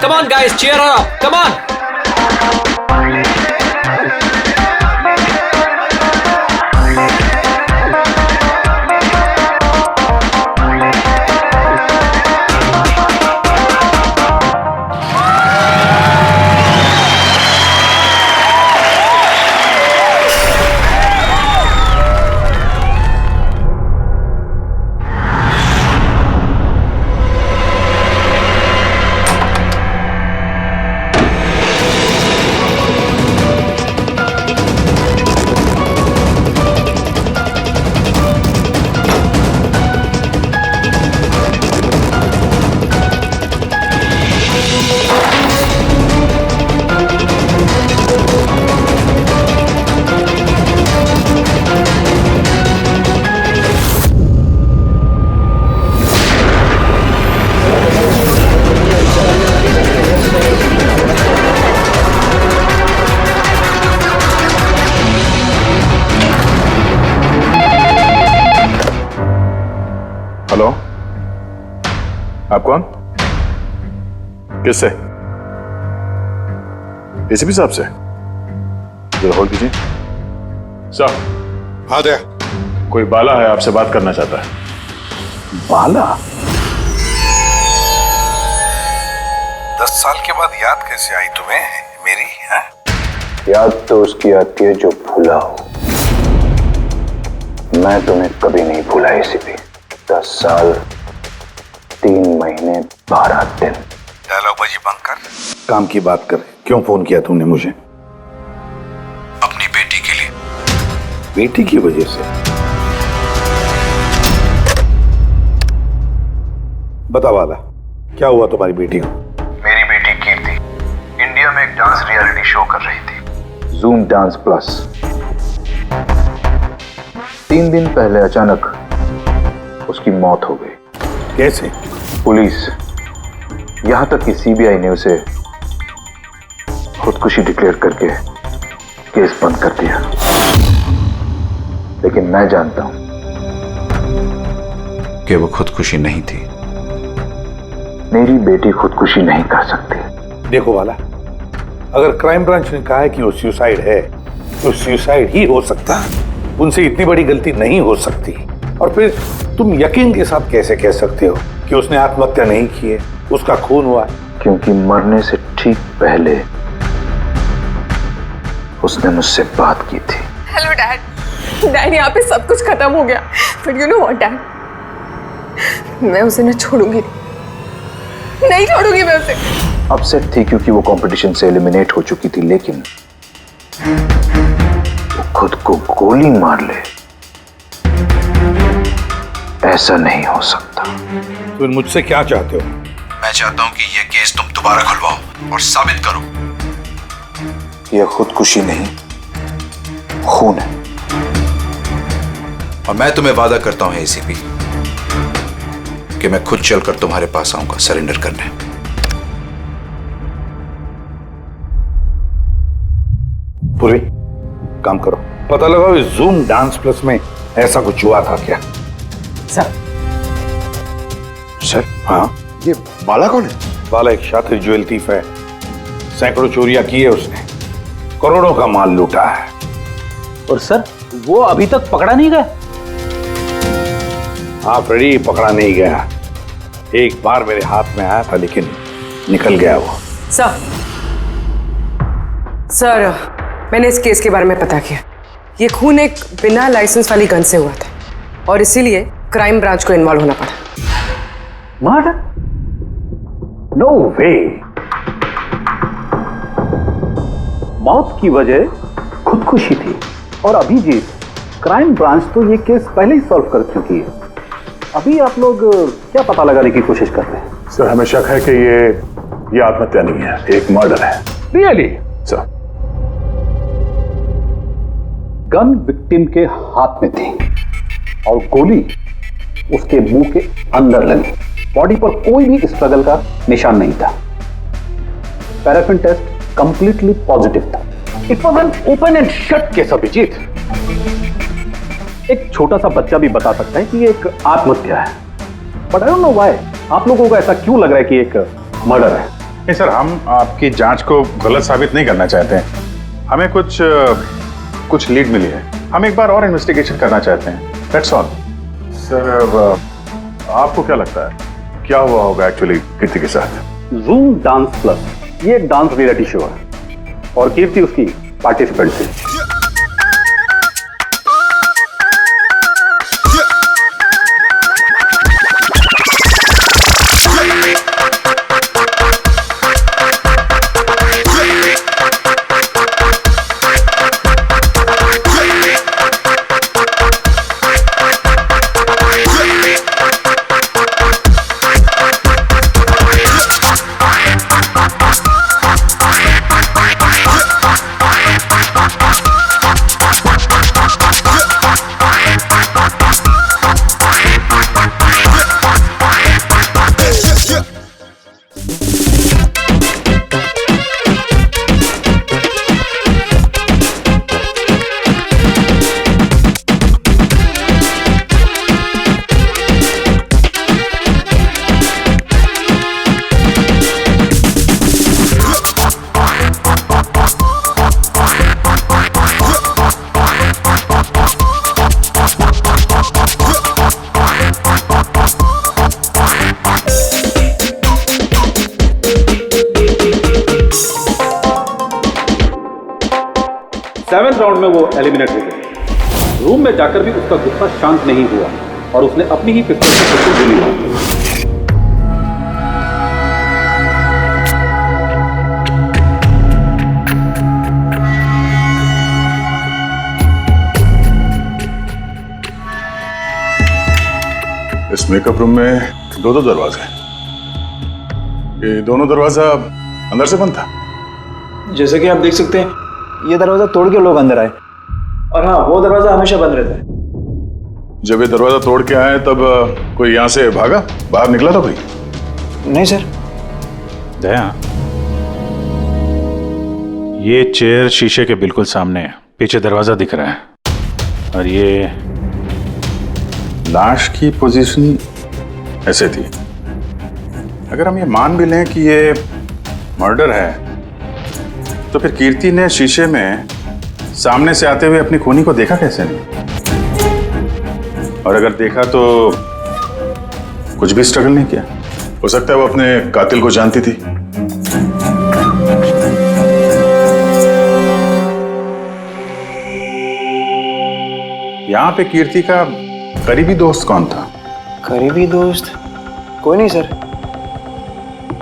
come on guys, cheer her up, come on. Hello, आप कौन? किससे? एसीपी साहब से? जरा होल्ड कीजिए। सर। हाँ दे। कोई बाला है, आपसे बात करना चाहता है। बाला? 10 साल के बाद याद कैसे आई तुम्हें मेरी? है? याद तो उसकी आती है जो भूला हो। मैं तुम्हें कभी नहीं भूला एसीपी। 10 साल 3 महीने 12 दिन। डायलॉग बाजी बंद कर। काम की बात कर। क्यों फोन किया तुमने मुझे? अपनी बेटी के लिए। बेटी की वजह से? बता वाला, क्या हुआ तुम्हारी बेटी को? मेरी बेटी कीर्ति इंडिया में एक डांस रियलिटी शो कर रही थी, जूम डांस प्लस। 3 दिन पहले अचानक उसकी मौत हो गई। कैसे? पुलिस, यहां तक कि सीबीआई ने उसे खुदकुशी डिक्लेयर करके केस बंद कर दिया। लेकिन मैं जानता हूं कि वो खुदकुशी नहीं थी। मेरी बेटी खुदकुशी नहीं कर सकती। देखो वाला, अगर क्राइम ब्रांच ने कहा है कि वो सुसाइड है तो सुसाइड ही हो सकता है। उनसे इतनी बड़ी गलती नहीं हो सकती। और फिर तुम यकीन के साथ कैसे कह सकते हो कि उसने आत्महत्या नहीं की है, उसका खून हुआ? क्योंकि मरने से ठीक पहले उसने मुझसे बात की थी। Hello dad. डैड, यहाँ पे सब कुछ खत्म हो गया, but you know what dad, मैं उसे न छोड़ूंगी, नहीं छोड़ूंगी मैं उसे। अपसेट थी क्योंकि वो कंपटीशन से एलिमिनेट हो चुकी थी, लेकिन वो खुद को गोली मार ले, ऐसा नहीं हो सकता। तुम मुझसे क्या चाहते हो? मैं चाहता हूँ कि ये केस तुम दोबारा खुलवाओ और साबित करो यह खुदकुशी नहीं, खून है। और मैं तुम्हें वादा करता हूँ एसीपी कि मैं खुद चलकर तुम्हारे पास आऊंगा सरेंडर करने। पूरी काम करो, पता लगाओ इस जूम डांस प्लस में ऐसा कुछ हुआ था क्या? सर, हाँ, ये बाला कौन है? बाला एक शातिर ज्वेल थीफ है। सैकड़ों चोरियां की है उसने, करोड़ों का माल लूटा है। और सर, वो अभी तक पकड़ा नहीं गया? हाँ फ्रेडी, पकड़ा नहीं गया। एक बार मेरे हाथ में आया था लेकिन निकल गया वो। सर, मैंने इस केस के बारे में पता किया। ये खून एक बिना लाइसेंस वाली गन से हुआ था और इसीलिए क्राइम ब्रांच को इन्वॉल्व होना पड़ा। मर्डर? नो वे। मौत की वजह खुदकुशी थी और अभिजीत, क्राइम ब्रांच तो ये केस पहले ही सॉल्व कर चुकी है। अभी आप लोग क्या पता लगाने की कोशिश कर रहे हैं? सर, हमें शक है कि ये आत्महत्या नहीं है, एक मर्डर है। रियली? सर, गन विक्टिम के हाथ में थी और गोली उसके मुंह के अंदर लगी। बॉडी पर कोई भी स्ट्रगल का निशान नहीं था। पैराफिन टेस्ट कंप्लीटली पॉजिटिव था। It was an open and shut case Abhijeet. एक छोटा सा बच्चा भी बता सकता है कि ये एक आत्महत्या है, but I don't know why आप लोगों को ऐसा क्यों लग रहा है कि एक मर्डर है। नहीं सर, हम आपकी जांच को गलत साबित नहीं करना चाहते हैं। हमें कुछ लीड मिली है, हम एक बार और इन्वेस्टिगेशन करना चाहते हैं, दैट्स ऑल। सर आपको क्या लगता है क्या हुआ होगा एक्चुअली कीर्ति के साथ? जूम डांस प्लस ये एक डांस रियलिटी शो है और कीर्ति उसकी पार्टिसिपेंट थी। सेवेंथ राउंड में वो एलिमिनेट हो गया। रूम में जाकर भी उसका गुस्सा शांत नहीं हुआ और उसने अपनी ही पिस्तौल से खुद को गोली मार दी। इस मेकअप रूम में दो दरवाजे हैं। ये दोनों दरवाजा अंदर से बंद था। जैसे कि आप देख सकते हैं ये दरवाजा तोड़ के लोग अंदर आए, और हाँ वो दरवाजा हमेशा बंद रहता है। जब ये दरवाजा तोड़ के आए तब कोई यहाँ से भागा, बाहर निकला था कोई? नहीं सर। दया, ये चेयर शीशे के बिल्कुल सामने है, पीछे दरवाजा दिख रहा है और ये लाश की पोजीशन ऐसे थी। अगर हम ये मान भी लें कि ये मर्डर है तो फिर कीर्ति ने शीशे में सामने से आते हुए अपनी खूनी को देखा कैसे नहीं? और अगर देखा तो कुछ भी स्ट्रगल नहीं किया? हो सकता है वो अपने कातिल को जानती थी। यहां पे कीर्ति का करीबी दोस्त कौन था? करीबी दोस्त कोई नहीं सर।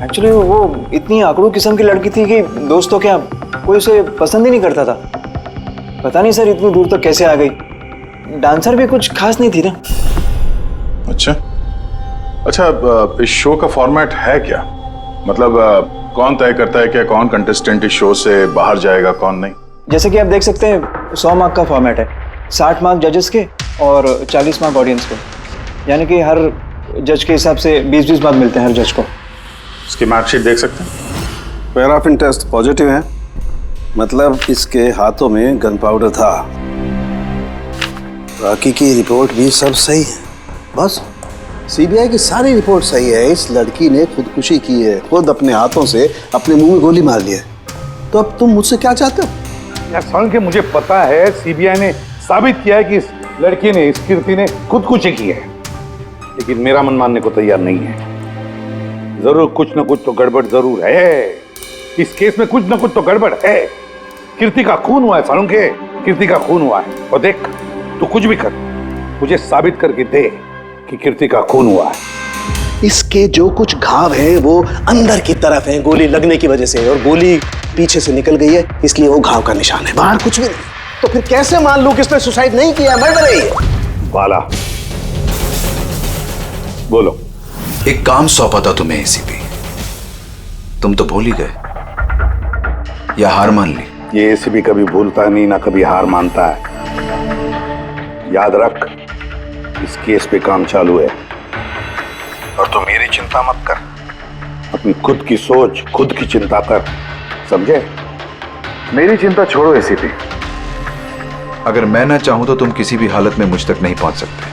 एक्चुअली वो इतनी आकड़ू किस्म की लड़की थी कि दोस्तों क्या कोई उसे पसंद ही नहीं करता था। पता नहीं सर इतनी दूर तक कैसे आ गई। डांसर भी कुछ खास नहीं थी ना। अच्छा, इस शो का फॉर्मेट है क्या? मतलब कौन तय करता है कि कौन कंटेस्टेंट इस शो से बाहर जाएगा कौन नहीं? जैसे कि आप देख सकते हैं 100 मार्क का फॉर्मेट है, 60 मार्क जजेस के और 40 मार्क ऑडियंस को। यानी कि हर जज के हिसाब से 20-20 मार्क मिलते हैं हर जज को। इसकी मार्कशीट देख सकते हैं। पैराफिन टेस्ट पॉजिटिव है, मतलब इसके हाथों में गन पाउडर था। बाकी की रिपोर्ट भी सब सही है। बस सीबीआई की सारी रिपोर्ट सही है। इस लड़की ने खुदकुशी की है, खुद अपने हाथों से अपने मुंह में गोली मार ली है। तो अब तुम मुझसे क्या चाहते हो? यार सालुंखे, मुझे पता है सीबीआई ने साबित किया है कि इस लड़की ने, इस कीर्ति ने खुदकुशी की है, लेकिन मेरा मन मानने को तैयार नहीं है। जरूर कुछ ना कुछ तो गड़बड़ जरूर है। इस केस में कुछ ना कुछ तो गड़बड़ है। कीर्ति का खून हुआ है सालुंखे, कीर्ति का खून हुआ है। और देख, तू कुछ भी कर, मुझे साबित करके दे कि कीर्ति का खून हुआ है। इसके जो कुछ घाव हैं वो अंदर की तरफ हैं, गोली लगने की वजह से, और गोली पीछे से निकल गई है, इसलिए वो घाव का निशान है, बाहर कुछ भी नहीं। तो फिर कैसे मान लूं कि इसने सुसाइड नहीं किया, मर्डर है ये? बाला, बोलो। एक काम सौंपा था तुम्हें एसीपी, तुम तो भूल ही गए या हार मान ली? ये एसीपी कभी भूलता नहीं, ना कभी हार मानता है। याद रख, इस केस पे काम चालू है और तू मेरी चिंता मत कर, अपनी खुद की सोच, खुद की चिंता कर, समझे? मेरी चिंता छोड़ो एसीपी। अगर मैं ना चाहूं तो तुम किसी भी हालत में मुझ तक नहीं पहुंच सकते।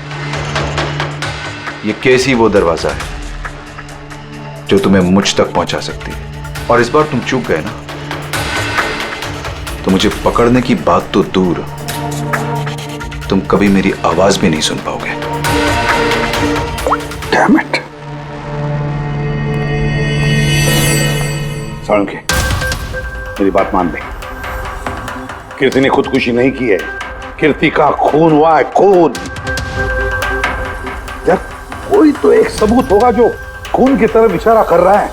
ये केस ही वो दरवाजा है जो तुम्हें मुझ तक पहुंचा सकती है। और इस बार तुम चूक गए ना, तो मुझे पकड़ने की बात तो दूर, तुम कभी मेरी आवाज भी नहीं सुन पाओगे। Damn it. साळुंखे, मेरी बात मान ले। कीर्ति ने खुदकुशी नहीं की है, कीर्ति का खून हुआ है, खून। यार कोई तो एक सबूत होगा जो खून की तरफ इशारा कर रहा है।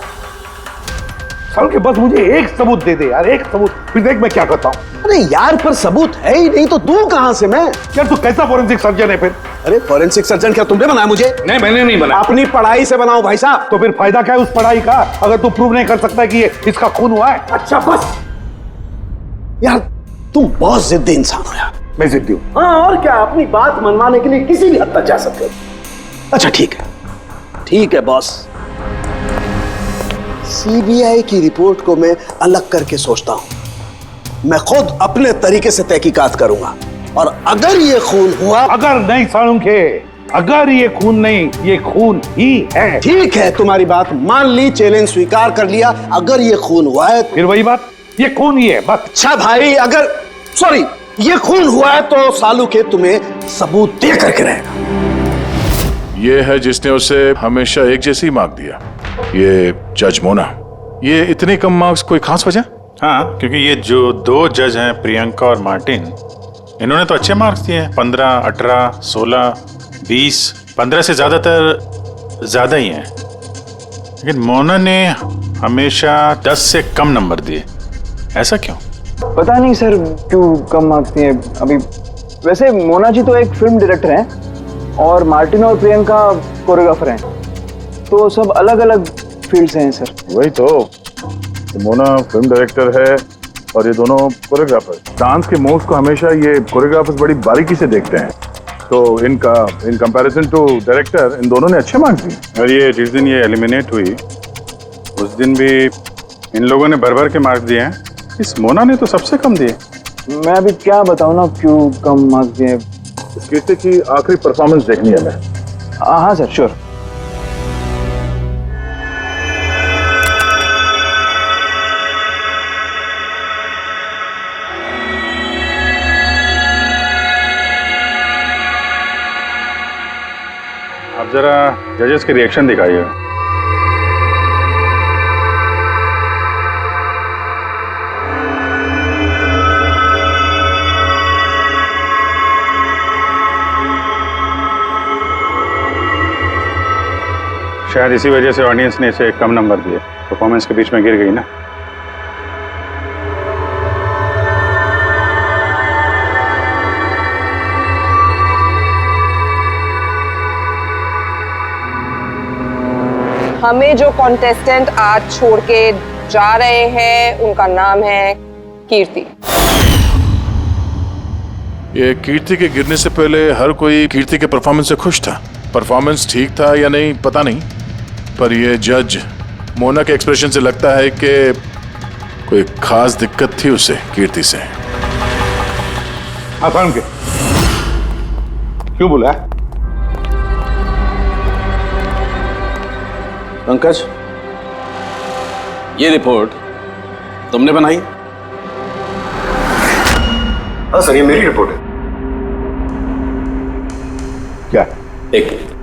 साळुंखे बस मुझे एक सबूत दे दे यार, एक सबूत, फिर देख मैं क्या करता हूं। अरे यार पर सबूत है ही नहीं तो दूं कहां से मैं? यार तू कैसा फॉरेंसिक सर्जन है फिर? अरे फॉरेंसिक सर्जन क्या तुमने बनाया मुझे? नहीं मैंने नहीं बनाया। अपनी पढ़ाई से बनाओ भाई साहब। तो फिर फायदा क्या है उस पढ़ाई का अगर तू प्रूव नहीं कर सकता कि ये इसका खून हुआ है? अच्छा बस यार, तुम बहुत जिद्दी इंसान हो यार। मैं जिद्दी हूं? हाँ और क्या, अपनी बात मनवाने के लिए किसी भी हद तक जा सकते हो। अच्छा ठीक है बॉस, सीबीआई की रिपोर्ट को मैं अलग करके सोचता हूं। मैं खुद अपने तरीके से तहकीकात करूंगा और अगर ये खून हुआ। अगर नहीं साळुंखे, अगर ये खून नहीं, ये खून ही है। ठीक है, तुम्हारी बात मान ली, चैलेंज स्वीकार कर लिया। अगर ये खून हुआ है फिर वही बात, ये खून ही है बस। अच्छा भाई, अगर सॉरी ये खून हुआ है तो साळुंखे तुम्हें सबूत दे करके रहेगा। ये है जिसने उसे हमेशा एक जैसी मार्क दिया, ये जज मोना। ये इतने कम मार्क्स कोई खास वजह? हाँ, क्योंकि ये जो दो जज हैं, प्रियंका और मार्टिन, इन्होंने तो अच्छे मार्क्स दिए हैं, 15, 18, 16, 20, 15 से ज्यादातर ज्यादा ही हैं। लेकिन मोना ने हमेशा 10 से कम नंबर दिए, ऐसा क्यों? पता नहीं सर क्यों कम मार्क्स दिए अभी। वैसे मोना जी तो एक फिल्म डायरेक्टर हैं और मार्टिन और प्रियंका कोरियोग्राफर हैं, तो सब अलग अलग फील्ड से हैं सर। वही तो मोना फिल्म डायरेक्टर है और ये दोनों कोरियोग्राफर। डांस के मूव्स को हमेशा ये कोरियोग्राफर्स बड़ी बारीकी से देखते हैं, तो इन कंपैरिजन टू डायरेक्टर इन दोनों ने अच्छे मार्क्स दिए। और ये जिस दिन ये एलिमिनेट हुई उस दिन भी इन लोगों ने भर भर के मार्क्स दिए हैं, इस मोना ने तो सबसे कम दिए। मैं अभी क्या बताऊं ना क्यों कम मार्क्स दिए। इस कीर्ति की आखिरी परफॉर्मेंस देखनी है हमें। हाँ सर श्योर। आप जरा जजेस के रिएक्शन दिखाइए। शायद इसी वजह से ऑडियंस ने इसे कम नंबर दिए, परफॉर्मेंस के बीच में गिर गई ना। हमें जो कॉन्टेस्टेंट आज छोड़ के जा रहे हैं उनका नाम है कीर्ति। ये कीर्ति के गिरने से पहले हर कोई कीर्ति के परफॉर्मेंस से खुश था। परफॉर्मेंस ठीक था या नहीं पता नहीं, पर ये जज मोना के एक्सप्रेशन से लगता है कि कोई खास दिक्कत थी उसे कीर्ति से। आसान के क्यों बोला? पंकज, ये रिपोर्ट तुमने बनाई? हाँ सर, ये मेरी रिपोर्ट है। क्या? एक मिनट।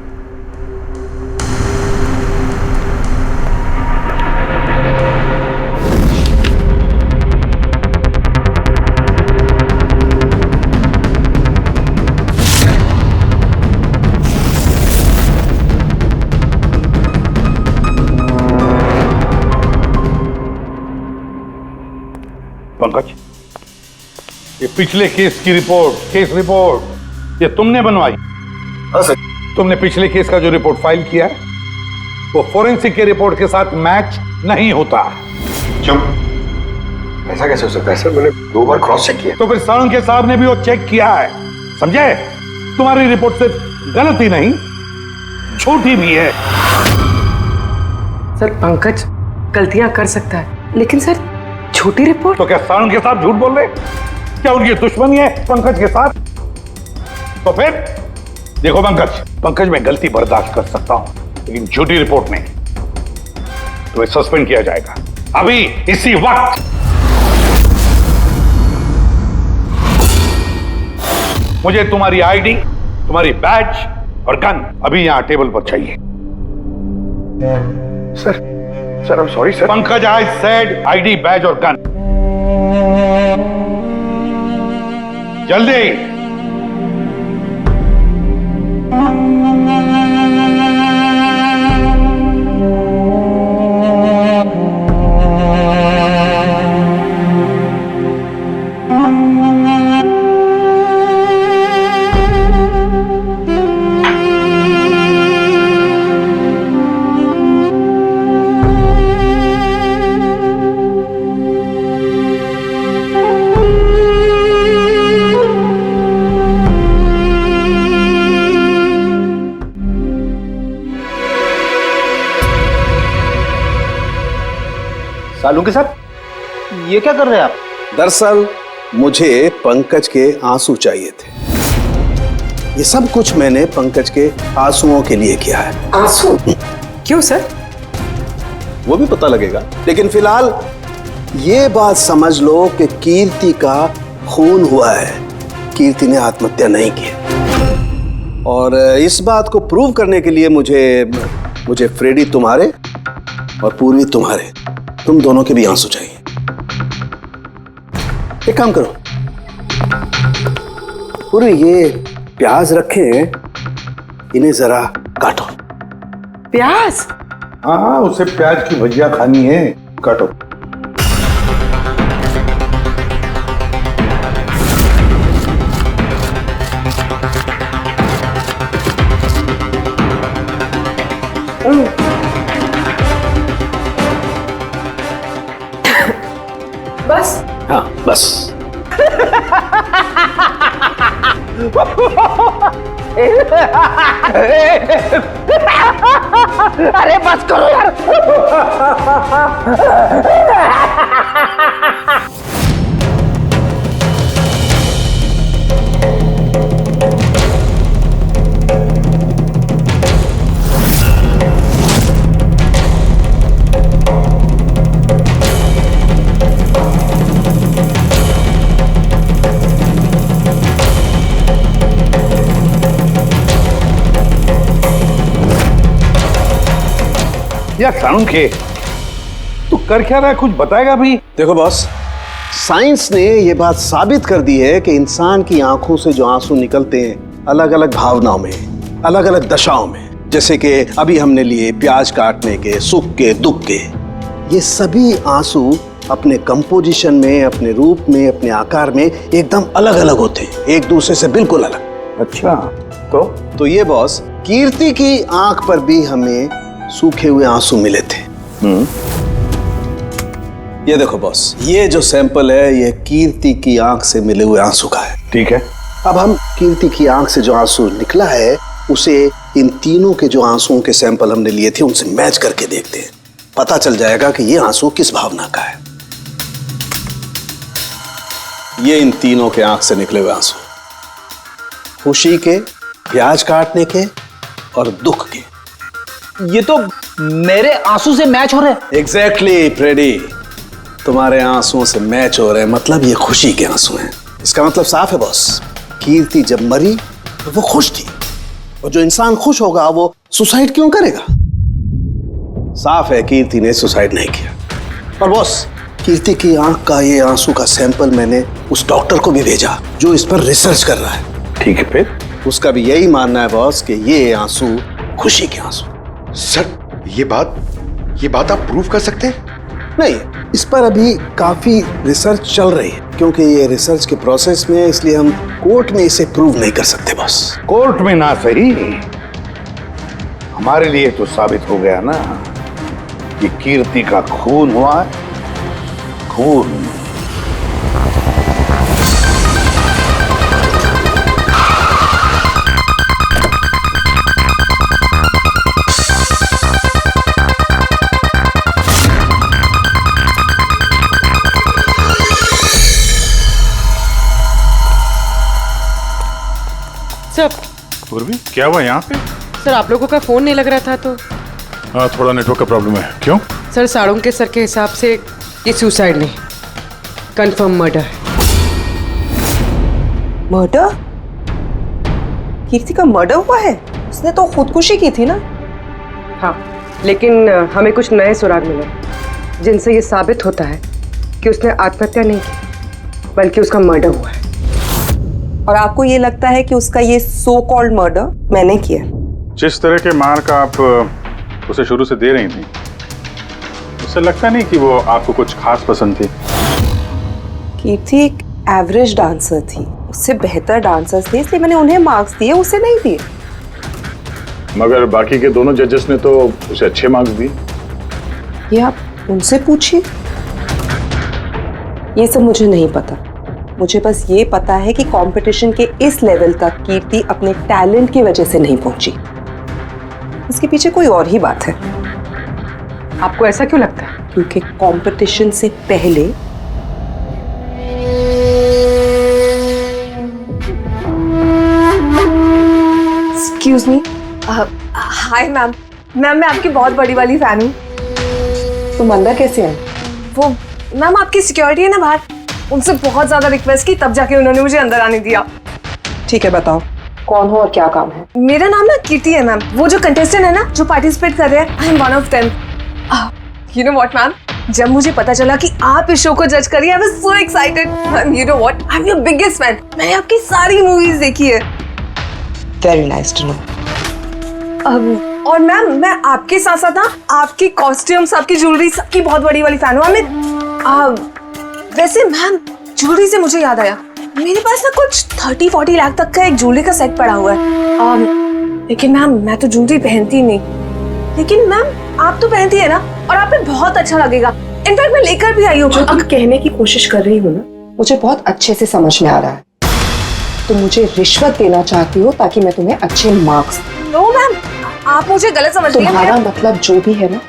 पंकज, ये पिछले केस की रिपोर्ट, केस रिपोर्ट ये तुमने बनवाई? हाँ सर। तुमने पिछले केस का जो रिपोर्ट फाइल किया है वो फोरेंसिक के रिपोर्ट के साथ मैच नहीं होता। क्यों? ऐसा कैसे हो सकता है सर? मैंने 2 बार क्रॉस चेक किया। तो फिर साळुंखे साहब ने भी वो चेक किया है, समझे? तुम्हारी रिपोर्ट सिर्फ गलत ही नहीं, झूठी भी है। सर पंकज गलतियां कर सकता है, लेकिन सर छोटी रिपोर्ट। तो क्या साळुंखे साहब झूठ बोल रहे? क्या उनकी दुश्मनी है पंकज के साथ? तो फिर देखो पंकज मैं गलती बर्दाश्त कर सकता हूं, लेकिन झूठी रिपोर्ट नहीं, तुम्हें सस्पेंड किया जाएगा। अभी इसी वक्त। मुझे तुम्हारी आईडी, तुम्हारी बैज और गन अभी यहां टेबल पर चाहिए। Sir I am sorry sir. Pankaj, I said ID, badge और गन। जल्दी। सालू के साथ ये क्या कर रहे हैं आप? दरअसल मुझे पंकज के आंसू चाहिए थे। ये सब कुछ मैंने पंकज के आंसुओं के लिए किया है। आंसू? क्यों सर? वो भी पता लगेगा, लेकिन फिलहाल ये बात समझ लो कि कीर्ति का खून हुआ है। कीर्ति ने आत्महत्या नहीं की। और इस बात को प्रूव करने के लिए मुझे फ्रेडी तुम्हारे और पूर्वी तुम्हारे, तुम दोनों के भी आंसू चाहिए। एक काम करो, पूरी ये प्याज रखे हैं, इन्हें जरा काटो। प्याज? हाँ, उसे प्याज की भजिया खानी है, काटो। बस? हाँ बस। अरे बस करो यार। यार सालुंखे, तू कर क्या रहा है? कुछ बताएगा भी? देखो बॉस, साइंस ने ये बात साबित कर दी है कि इंसान की आंखों से जो आंसू निकलते हैं अलग अलग भावनाओं में, अलग अलग दशाओं में, जैसे कि अभी हमने लिए प्याज काटने के, सुख के, दुख के, ये सभी आंसू अपने कंपोजिशन में, अपने रूप में, अपने आकार में एकदम अलग अलग होते हैं, एक दूसरे से बिल्कुल अलग। अच्छा, तो ये बॉस, कीर्ति की आंख पर भी हमें सूखे हुए आंसू मिले थे। ये देखो बॉस, ये जो सैंपल है ये कीर्ति की आंख से मिले हुए आंसू का है। ठीक है। अब हम कीर्ति की आंख से जो आंसू निकला है उसे इन तीनों के जो आंसुओं के सैंपल हमने लिए थे उनसे मैच करके देखते हैं, पता चल जाएगा कि ये आंसू किस भावना का है। ये इन तीनों के आंख से निकले हुए आंसू, खुशी के, प्याज काटने के और दुख के। ये तो मेरे आंसू से मैच हो रहे हैं। एग्जैक्टली फ्रेडी, तुम्हारे आंसुओं से मैच हो रहे हैं, मतलब ये खुशी के आंसू हैं। इसका मतलब साफ है बॉस, कीर्ति जब मरी तो वो खुश थी, और जो इंसान खुश होगा वो सुसाइड क्यों करेगा? साफ है कीर्ति ने सुसाइड नहीं किया। और बॉस, कीर्ति की आंख का ये आंसू का सैंपल मैंने उस डॉक्टर को भी भेजा जो इस पर रिसर्च कर रहा है। ठीक है, फिर उसका भी यही मानना है बॉस कि ये आंसू खुशी के आंसू। सर, ये बात आप प्रूव कर सकते हैं? नहीं, इस पर अभी काफी रिसर्च चल रही है, क्योंकि ये रिसर्च के प्रोसेस में है, इसलिए हम कोर्ट में इसे प्रूव नहीं कर सकते बॉस। कोर्ट में ना सही, हमारे लिए तो साबित हो गया ना कि कीर्ति का खून हुआ है। खून। सर, पूर्वी, क्या हुआ यहाँ पे? सर आप लोगों का फोन नहीं लग रहा था तो। हाँ, थोड़ा नेटवर्क का प्रॉब्लम है। क्यों? सर साड़ोंके सर के हिसाब से ये सुसाइड नहीं, कंफर्म मर्डर है। मर्डर? कीर्ति का मर्डर हुआ है? उसने तो खुदकुशी की थी ना? हाँ, लेकिन हमें कुछ नए सुराग मिले जिनसे ये साबित होता है कि उसने आत्महत्या नहीं की बल्कि उसका मर्डर हुआ है। और आपको ये लगता है कि उसका ये सो कॉल्ड मर्डर मैंने किया? जिस तरह के मार का आप उसे शुरू से दे रही थी, उससे लगता नहीं कि वो आपको कुछ खास पसंद थी। कीर्ति एक एवरेज डांसर थी, उससे बेहतर डांसर्स थे, इसलिए मैंने उन्हें मार्क्स दिए, उसे नहीं दिए। मगर बाकी के दोनों जजेस ने तो उसे अच्छे मार्क्स दिए। ये आप उनसे पूछिए, ये सब मुझे नहीं पता। मुझे बस ये पता है कि कंपटीशन के इस लेवल तक कीर्ति अपने टैलेंट की वजह से नहीं पहुंची। इसके पीछे कोई और ही बात है। आपको ऐसा क्यों लगता है? क्योंकि कंपटीशन से पहले एक्सक्यूज मी, हाय मैम। मैं आपकी बहुत बड़ी वाली फैन हूँ। तुम अंदर कैसे आए? वो मैम आपकी सिक्योरिटी है ना बाहर, उनसे बहुत ज्यादा रिक्वेस्ट की, तब जाके उन्होंने मुझे अंदर आने दिया। ठीक है, बताओ कौन हो और क्या काम है? मेरा नाम ना कीर्ति है मैम। वो जो कंटेस्टेंट है ना जो पार्टिसिपेट कर रहे हैं, I am one of them. You know what ma'am, जब मुझे पता चला कि आप इस शो को जज करिए, I was so excited. Ma'am you know what, I am your biggest fan. मैंने आपकी सारी मूवीज देखी है। Very nice to know. और मैम मैं आपके साथ साथ ना आपकी कॉस्ट्यूम्स, आपकी ज्वेलरी, सबकी बहुत बड़ी वाली फैन हूँ। वैसे मैम ज्वेलरी से मुझे याद आया, मेरे पास ना कुछ 30-40 लाख तक का एक ज्वेलरी का सेट पड़ा हुआ है। लेकिन मैम मैं तो ज्वेलरी पहनती नहीं। लेकिन मैम आप तो पहनती है ना, और आप पे बहुत अच्छा लगेगा। इनफैक्ट मैं लेकर भी आई हूँ। जो तुम कहने की कोशिश कर रही हो ना, मुझे बहुत अच्छे से समझ में आ रहा है। तुम मुझे रिश्वत देना चाहती हो ताकि मैं तुम्हें अच्छे मार्क्स। नो मैम, आप मुझे गलत समझ रही हैं। तुम्हारा मतलब जो भी है ना,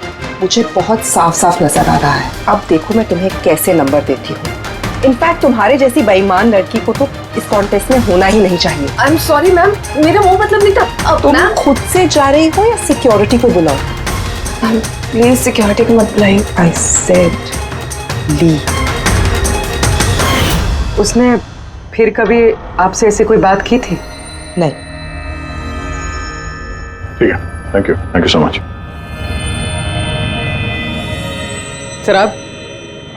मुझे बहुत साफ साफ नजर आ रहा है। अब देखो मैं तुम्हें कैसे नंबर देती हूँ। इनफैक्ट तुम्हारे जैसी बेईमान लड़की को तो इस कॉन्टेस्ट में होना ही नहीं चाहिए। आई एम सॉरी मैम, मेरा वो मतलब नहीं था। तुम खुद से जा रही हो या सिक्योरिटी को बुलाओ? प्लीज सिक्योरिटी को मत बुलाइए। आई सेड ली। उसने फिर कभी आपसे ऐसे कोई बात की थी? नहीं। ठीक है, thank you so much. Sir आप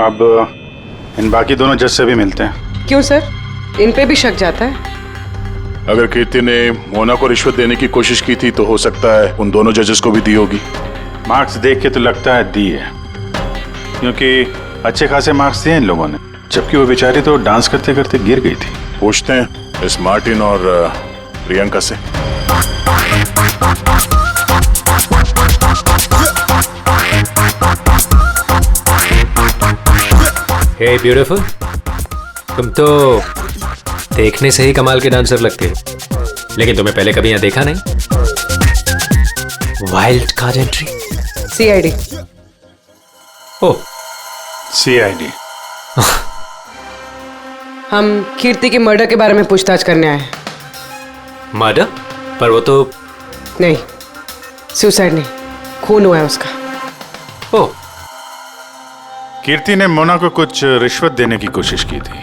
अब इन बाकी दोनों जज से भी मिलते हैं। क्यों सर, इन पे भी शक जाता है? अगर कीर्ति ने मोना को रिश्वत देने की कोशिश की थी तो हो सकता है उन दोनों जजेस को भी दी होगी। मार्क्स देख के तो लगता है दी है, क्योंकि अच्छे खासे मार्क्स दिए इन लोगों ने, जबकि वो बेचारी तो डांस करते करते गिर गई थी। पूछते हैं इस मार्टिन और प्रियंका से। हे ब्यूटीफुल, तुम तो देखने से ही कमाल के डांसर लगते हो, लेकिन तुम्हें पहले कभी यहाँ देखा नहीं। Wild card entry, CID। ओह CID। हम कीर्ति के मर्डर के बारे में पूछताछ करने आए हैं। मर्डर? पर वो तो नहीं, सुसाइड नहीं, खून हुआ है उसका। ओह, कीर्ति ने मोना को कुछ रिश्वत देने की कोशिश की थी,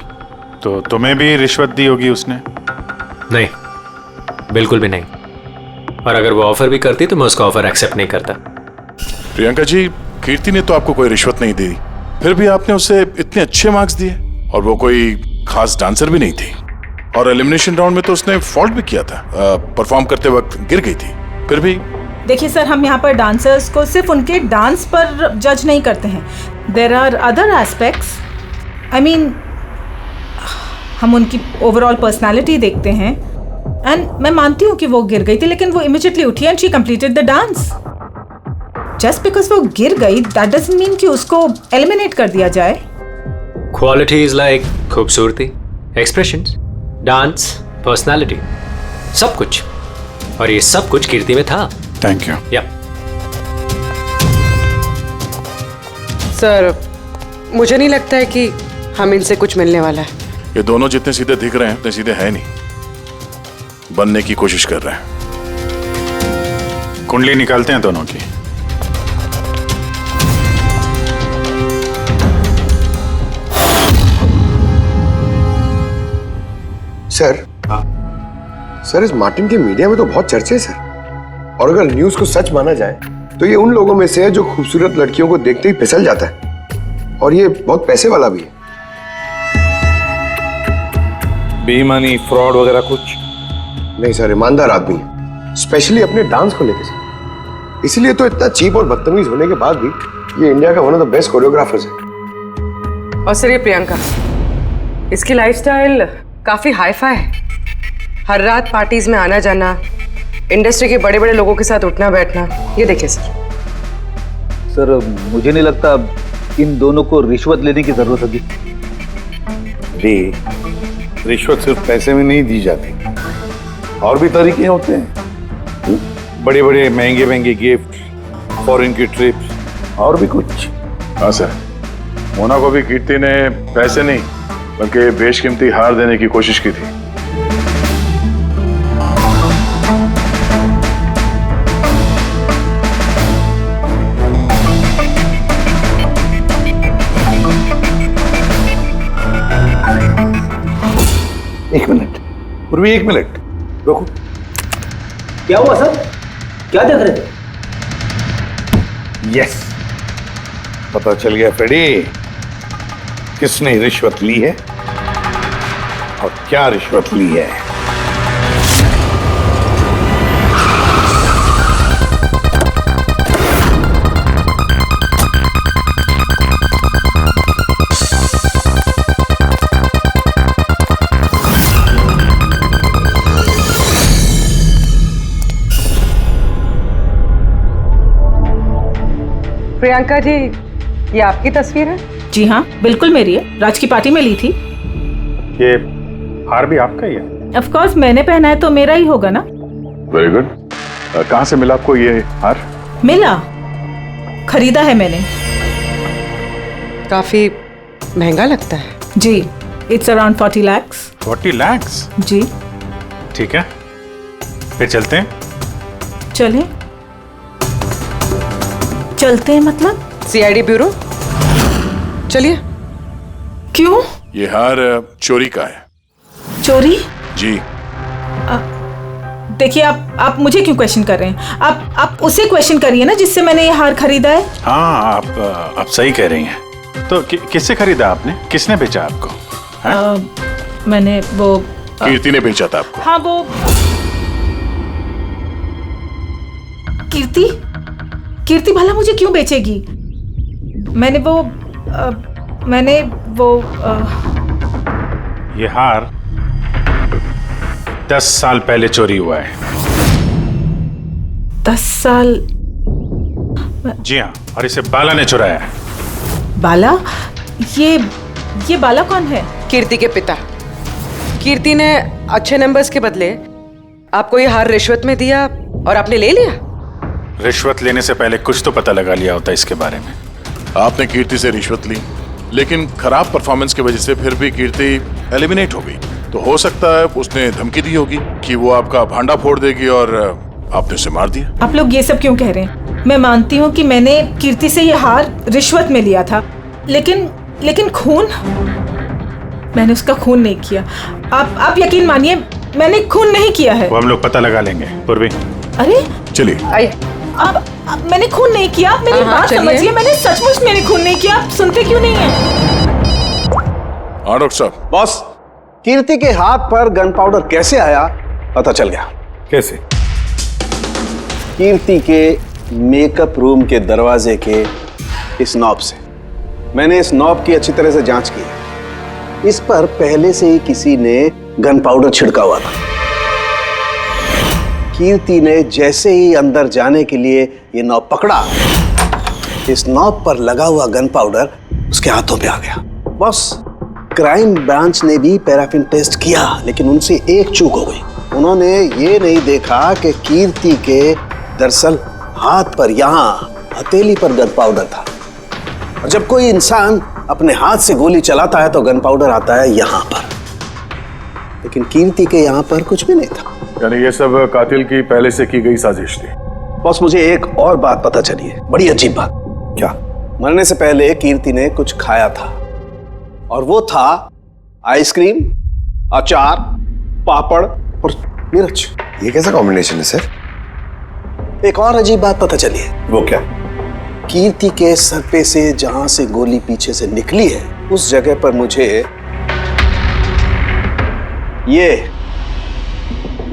तो तुम्हें भी रिश्वत दी होगी उसने? नहीं, बिल्कुल भी नहीं। और अगर वो ऑफर भी करती तो मैं उसका ऑफर एक्सेप्ट नहीं करता। प्रियंका जी, कीर्ति ने तो आपको कोई रिश्वत नहीं दी, फिर भी आपने उसे इतने अच्छे मार्क्स दिए, और वो कोई खास डांसर भी नहीं थी, और एलिमिनेशन राउंड में तो उसने फॉल्ट भी किया था, परफॉर्म करते वक्त गिर गई थी, फिर भी। देखिए सर, हम यहाँ पर डांसर्स को सिर्फ उनके डांस पर जज नहीं करते हैं। There are other aspects. I mean, हम उनकी ओवरऑल पर्सनालिटी देखते हैं। एंड मैं मानती हूँ कि वो गिर गई थी, लेकिन वो इमीडिएटली उठी and she completed the dance. Just because वो गिर गई दैट डजंट मीन कि उसको एलिमिनेट कर दिया जाए। क्वालिटीज लाइक खूबसूरती, एक्सप्रेशंस, डांस, पर्सनालिटी, सब कुछ, और ये सब कुछ कीर्ति में था। Thank you. या सर, मुझे नहीं लगता है कि हम इनसे कुछ मिलने वाला है। ये दोनों जितने सीधे दिख रहे हैं उतने सीधे हैं नहीं, बनने की कोशिश कर रहे हैं। कुंडली निकालते हैं दोनों की। सर, सर इस मार्टिन के मीडिया में तो बहुत चर्चे हैं सर, और अगर न्यूज को सच माना जाए तो ये उन लोगों में से है जो खूबसूरत लड़कियों को देखते ही फिसल जाता है, और ये बहुत पैसे वाला भी है। बेईमानी, फ्रॉड वगैरह कुछ नहीं सर, ईमानदार आदमी है, स्पेशली अपने डांस को लेकर सर। इसीलिए तो इतना चीप और बदतमीज होने के बाद भी ये इंडिया का one of the best choreographers है। और सर ये प्रियंका, इसकी लाइफस्टाइल काफी हाई-फाई है। हर रात पार्टीज में आना जाना, इंडस्ट्री के बड़े बड़े लोगों के साथ उठना बैठना, ये देखिए सर मुझे नहीं लगता इन दोनों को रिश्वत लेने की जरूरत होगी। रिश्वत सिर्फ पैसे में नहीं दी जाती, और भी तरीके होते हैं। बड़े बड़े महंगे महंगे गिफ्ट, फॉरेन की ट्रिप्स, और भी कुछ। हाँ सर, मोना को भी कीर्ति ने पैसे नहीं बल्कि बेशकीमती हार देने की कोशिश की थी। एक मिनट पूर्वी, एक मिनट रुको। क्या हुआ सर, क्या देख रहे थे? यस, पता चल गया फ्रेडी, किसने रिश्वत ली है और क्या रिश्वत ली है। प्रियंका जी, ये आपकी तस्वीर है? जी हाँ, बिल्कुल मेरी है, राज की पार्टी में ली थी। ये हार भी आपका ही है? ऑफ कोर्स, मैंने पहना है तो मेरा ही होगा ना। Very good. कहाँ से मिला आपको ये हार? मिला, खरीदा है मैंने। काफी महंगा लगता है। जी, इट्स अराउंड 40 lakhs। 40 lakhs? जी। ठीक है, फिर चलते हैं। चलें? चलते हैं मतलब? सीआईडी ब्यूरो, चलिए। क्यों? ये हार चोरी का है। चोरी? जी। देखिए, आप मुझे क्यों क्वेश्चन कर रहे हैं? आप उसे क्वेश्चन करिए ना जिससे मैंने ये हार खरीदा है। हाँ, आप सही कह रही हैं। तो किससे खरीदा आपने? किसने बेचा आपको? मैंने वो कीर्ति ने बेचा था आपको। हाँ, वो कीर्ति भला मुझे क्यों बेचेगी? मैंने वो ये हार 10 साल पहले चोरी हुआ है। 10 साल? जी हाँ, और इसे बाला ने चुराया है। बाला? ये बाला कौन है? कीर्ति के पिता। कीर्ति ने अच्छे नंबर्स के बदले आपको ये हार रिश्वत में दिया और आपने ले लिया। रिश्वत लेने से पहले कुछ तो पता लगा लिया होता इसके बारे में। आपने कीर्ति से रिश्वत ली, लेकिन खराब परफॉर्मेंस की वजह से फिर भी कीर्ति एलिमिनेट हो गई। तो हो सकता है उसने धमकी दी होगी कि वो आपका भांडा फोड़ देगी और आपने उसे मार दिया। आप लोग ये सब क्यों कह रहे हैं? मैं मानती हूँ कि मैंने कीर्ति से ये हार रिश्वत में लिया था, लेकिन खून? मैंने उसका खून नहीं किया। आप यकीन मानिए, मैंने खून नहीं किया है। वो हम लोग पता लगा लेंगे। पूर्वी, अरे चलिए। आइए। अब मैंने खून नहीं किया, आप मेरी बात समझिए। मैंने सचमुच मैंने खून नहीं किया। आप सुनते क्यों नहीं हैं? डॉक्टर साहब। बॉस, कीर्ति के हाथ पर गन पाउडर कैसे आया पता चल गया। कैसे? कीर्ति के मेकअप रूम के दरवाजे के इस नॉब से। मैंने इस नॉब की अच्छी तरह से जांच की। इस पर पहले से ही किसी ने गन पाउडर छिड़का हुआ था। कीर्ति ने जैसे ही अंदर जाने के लिए ये नॉब पकड़ा, इस नॉब पर लगा हुआ गन पाउडर उसके हाथों पे आ गया। बॉस, क्राइम ब्रांच ने भी पैराफिन टेस्ट किया, लेकिन उनसे एक चूक हो गई। उन्होंने ये नहीं देखा कि कीर्ति के दरअसल हाथ पर, यहाँ हथेली पर गन पाउडर था। और जब कोई इंसान अपने हाथ से गोली चलाता है तो गन पाउडर आता है यहाँ पर, लेकिन कीर्ति के यहाँ पर कुछ भी नहीं था। यानी ये सब कातिल की पहले से की गई साजिश थी। बॉस, मुझे एक और बात पता चली है, बड़ी अजीब बात। क्या? मरने से पहले कीर्ति ने कुछ खाया था, और वो था आइसक्रीम, अचार पापड़ और मिर्च। ये कैसा कॉम्बिनेशन है सर? एक और अजीब बात पता चली है। वो क्या? कीर्ति के सर पे से जहां से गोली पीछे से निकली है उस जगह पर मुझे ये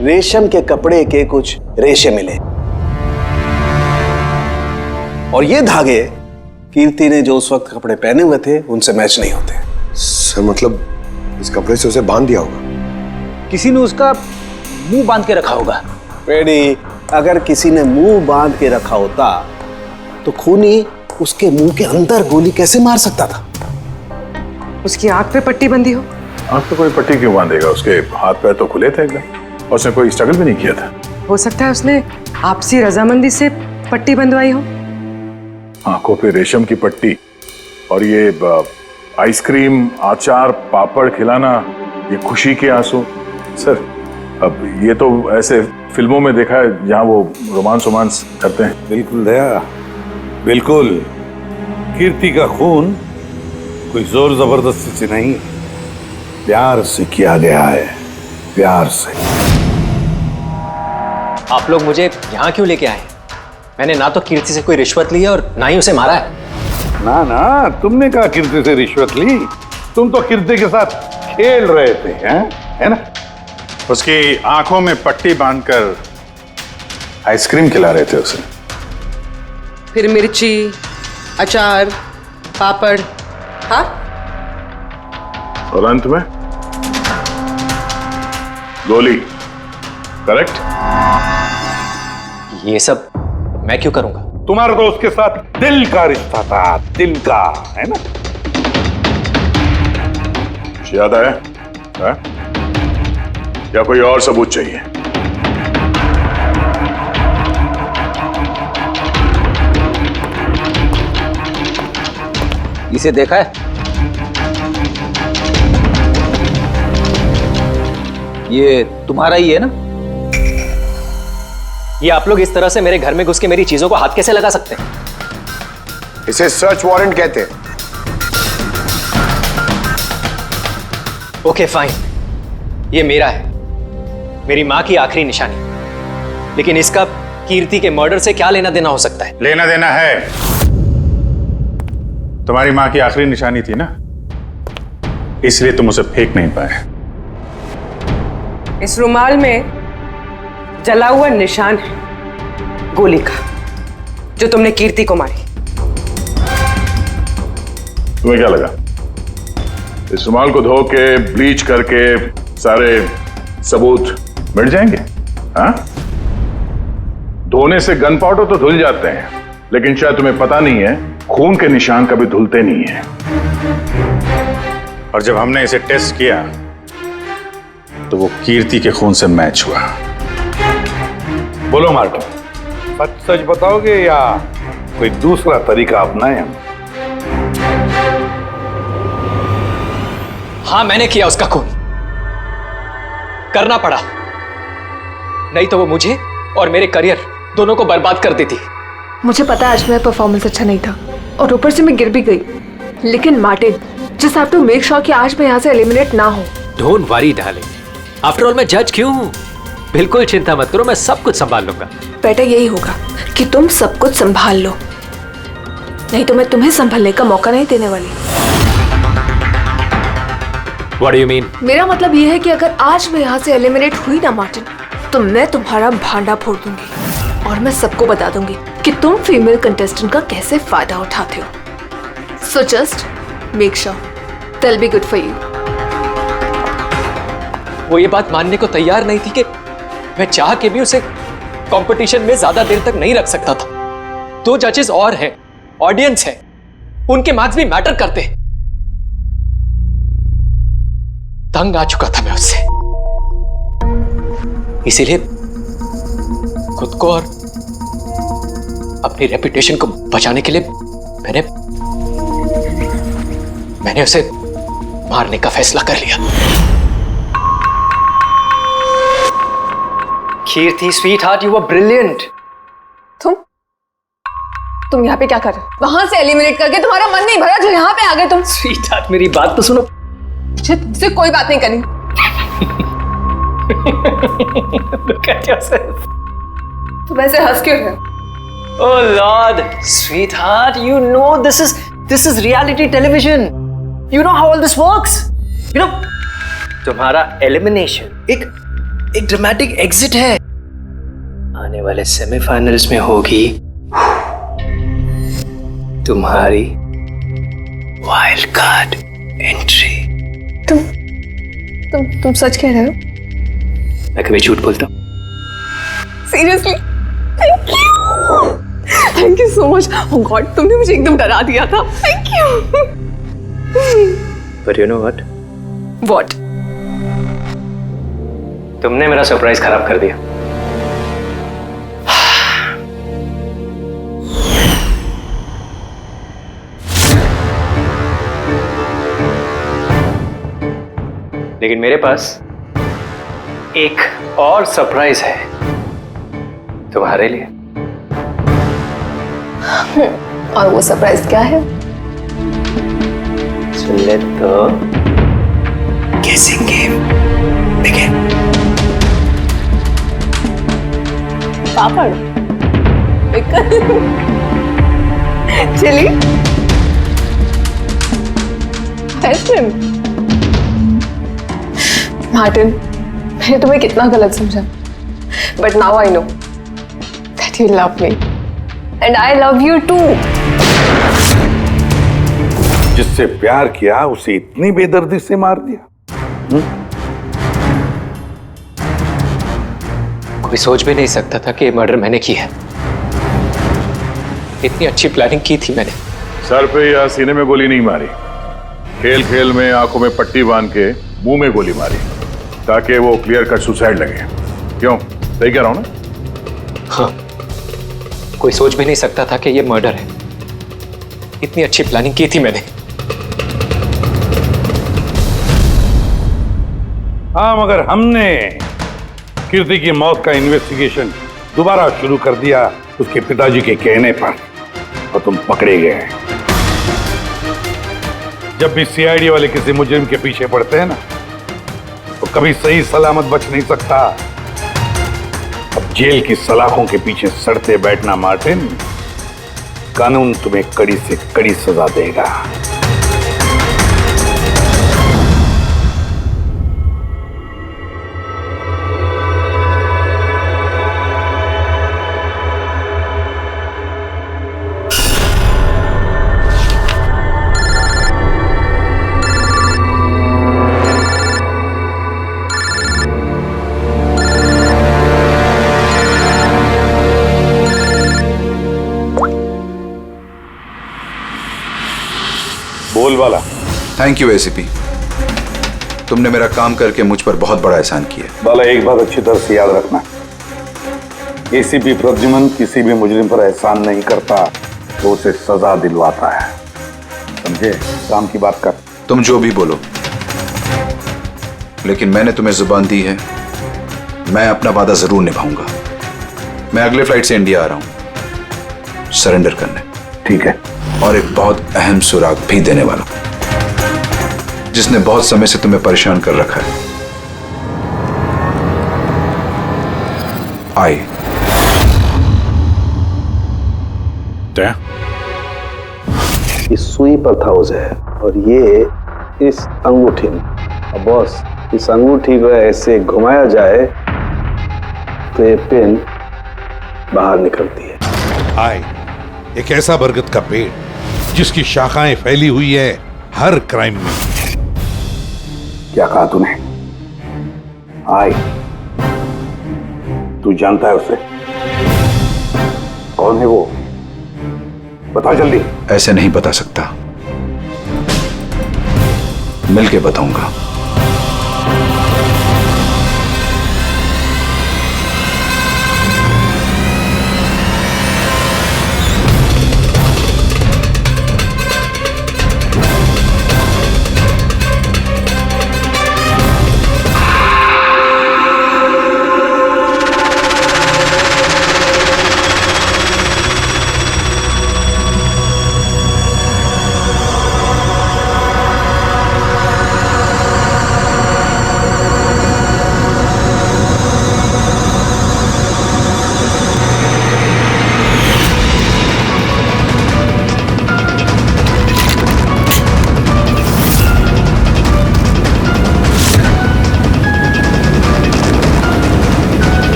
रेशम के कपड़े के कुछ रेशे मिले और ये धागे कीर्ति ने जो उस वक्त कपड़े पहने हुए थे उनसे मैच नहीं होते। सर मतलब इस कपड़े से उसे बांध दिया होगा। किसी ने उसका मुंह बांध के रखा होगा। फ्रेडी, अगर किसी ने मुंह बांध के रखा होता तो खूनी उसके मुंह के अंदर गोली कैसे मार सकता था? उसकी आंख पे पट्टी बंधी हो। आंख पे कोई पट्टी क्यों बांधेगा? उसके हाथ पैर तो खुले थे एकदम और उसने कोई स्ट्रगल भी नहीं किया था। हो सकता है उसने आपसी रजामंदी से पट्टी बंधवाई हो। आंखों पे रेशम की पट्टी और ये आइसक्रीम, अचार, पापड़ खिलाना, ये खुशी के आंसू। सर अब ये तो ऐसे फिल्मों में देखा है जहां वो रोमांस करते हैं। बिल्कुल दया, बिल्कुल। कीर्ति का खून कोई जोर जबरदस्ती से नहीं, प्यार से किया गया है, प्यार से। आप लोग मुझे यहाँ क्यों लेके आए? मैंने ना तो कीर्ति से कोई रिश्वत ली है और ना ही उसे मारा है। ना ना, तुमने कहा कीर्ति से रिश्वत ली? तुम तो कीर्ति के साथ खेल रहे थे, हैं? है ना? उसकी आंखों में पट्टी बांधकर आइसक्रीम खिला रहे थे उसे। फिर मिर्ची, अचार, पापड़, हाँ? और अंत में गोली। करेक्ट? ये सब मैं क्यों करूंगा? तुम्हारा तो उसके साथ दिल का रिश्ता था, दिल का, है ना? याद आया? है? या कोई और सबूत चाहिए? इसे देखा है? ये तुम्हारा ही है ना? ये आप लोग इस तरह से मेरे घर में घुस के मेरी चीजों को हाथ कैसे लगा सकते हैं? इसे सर्च वारंट कहते हैं। ओके फाइन, ये मेरा है, मेरी माँ की आखिरी निशानी। लेकिन इसका कीर्ति के मर्डर से क्या लेना देना हो सकता है? लेना देना है। तुम्हारी माँ की आखिरी निशानी थी ना, इसलिए तुम उसे फेंक नहीं पाए। इस रुमाल में जला हुआ निशान है गोली का, जो तुमने कीर्ति को मारी। तुम्हें क्या लगा इस रुमाल को धो के ब्लीच करके सारे सबूत मिट जाएंगे? हाँ? धोने से गन पाउडर तो धुल जाते हैं, लेकिन शायद तुम्हें पता नहीं है खून के निशान कभी धुलते नहीं है। और जब हमने इसे टेस्ट किया तो वो कीर्ति के खून से मैच हुआ। बोलो मार्टिन, सच सच बताओगे या कोई दूसरा तरीका अपनाएं हम? हाँ, मैंने किया उसका खून, करना पड़ा, नहीं तो वो मुझे और मेरे करियर दोनों को बर्बाद कर देती। मुझे पता है आज मेरा परफॉर्मेंस अच्छा नहीं था और ऊपर से मैं गिर भी गई, लेकिन Martin, just have to make sure कि आज मैं यहाँ से एलिमिनेट ना हूँ। Don't worry darling, after all मैं जज क्यों हूँ? बिल्कुल चिंता मत करो, मैं सब कुछ संभाल लूंगा। बेटा यही होगा कि तुम सब कुछ संभाल लो, नहीं तो मैं तुम्हें संभालने का मौका नहीं देने वाली। What do you mean? मेरा मतलब ये है कि अगर आज मैं यहाँ से एलिमिनेट हुई ना मार्टिन, तो मैं तुम्हारा भांडा फोड़ दूंगी और मैं सबको बता दूंगी कि तुम फीमेल कंटेस्टेंट का कैसे फायदा उठाते हो। So just make sure that will be good for you. वो ये बात मानने को तैयार नहीं थी कि मैं चाह के भी उसे कंपटीशन में ज्यादा देर तक नहीं रख सकता था। 2 जजेस और हैं, ऑडियंस है, उनके मार्क्स भी मैटर करते हैं। तंग आ चुका था मैं उससे, इसीलिए खुद को और अपनी रेपुटेशन को बचाने के लिए मैंने उसे मारने का फैसला कर लिया। कीर्ति स्वीटहार्ट, यू वर ब्रिलियंट। तुम यहाँ पे क्या कर रहे हो? वहां से एलिमिनेट करके तुम्हारा मन नहीं भरा जो यहाँ पे आ गए तुम। स्वीटहार्ट, मेरी बात तो सुनो। मुझे तुमसे कोई बात नहीं करनी। Look at yourself. तुम ऐसे हंस क्यों रहे हो? Oh Lord, sweetheart, you know this is reality television. You know how all this works. You know, तुम्हारा एलिमिनेशन एक ड्रामेटिक एग्जिट है. आने वाले सेमीफाइनल्स में होगी तुम्हारी वाइल्ड कार्ड एंट्री. तुम सच कह रहे हो? मैं कभी झूठ बोलता हूँ? Seriously? Thank you so much. Oh God, तुमने मुझे एकदम डरा दिया था. Thank you. But you know what? What? तुमने मेरा सरप्राइज खराब कर दिया. लेकिन मेरे पास एक और सरप्राइज है तुम्हारे लिए. और वो सरप्राइज क्या है? So let the guessing game begin. Papad, chilli, ice cream. Martin, मैंने तुम्हें कितना गलत समझा. But now I know that you love me and I love you too. जिससे प्यार किया उसे इतनी बेदर्दी से मार दिया. कोई सोच भी नहीं सकता था कि ये मर्डर मैंने किया है. इतनी अच्छी प्लानिंग की थी मैंने. सर पे या सीने में गोली नहीं मारी, खेल खेल में आंखों में पट्टी बांध के मुंह में गोली मारी ताकि वो क्लियर कट सुसाइड लगे. क्यों, सही कह रहा हूं ना? हाँ, कोई सोच भी नहीं सकता था कि ये मर्डर है. इतनी अच्छी प्लानिंग की थी मैंने. हाँ, मगर हमने कीर्ति की मौत का इन्वेस्टिगेशन दोबारा शुरू कर दिया उसके पिताजी के कहने पर, और तुम पकड़े गए. जब भी सीआईडी वाले किसी मुजरिम के पीछे पड़ते हैं ना, तो कभी सही सलामत बच नहीं सकता. अब जेल की सलाखों के पीछे सड़ते बैठना मार्टिन, कानून तुम्हें कड़ी से कड़ी सजा देगा. बोल वाला. थैंक यू एसीपी, तुमने मेरा काम करके मुझ पर बहुत बड़ा एहसान किया. बाला, एक बात अच्छी तरह से याद रखना, एसीपी प्रद्युमन किसी भी मुजरिम पर एहसान नहीं करता तो उसे सजा दिलवाता है. समझे? काम की बात कर. तुम जो भी बोलो, लेकिन मैंने तुम्हें जुबान दी है, मैं अपना वादा जरूर निभाऊंगा. मैं अगले फ्लाइट से इंडिया आ रहा हूं सरेंडर करने. ठीक है. और एक बहुत अहम सुराग भी देने वाला जिसने बहुत समय से तुम्हें परेशान कर रखा है. आई. ये सुई पर थाउज है और ये इस अंगूठी में. अब बॉस, इस अंगूठी को ऐसे घुमाया जाए तो ये पिन बाहर निकलती है. आई, एक ऐसा बरगद का पेड़ जिसकी शाखाएं फैली हुई है हर क्राइम में. क्या कहा तूने? आई, तू जानता है उसे? कौन है वो? बता जल्दी. ऐसे नहीं बता सकता, मिलके बताऊंगा.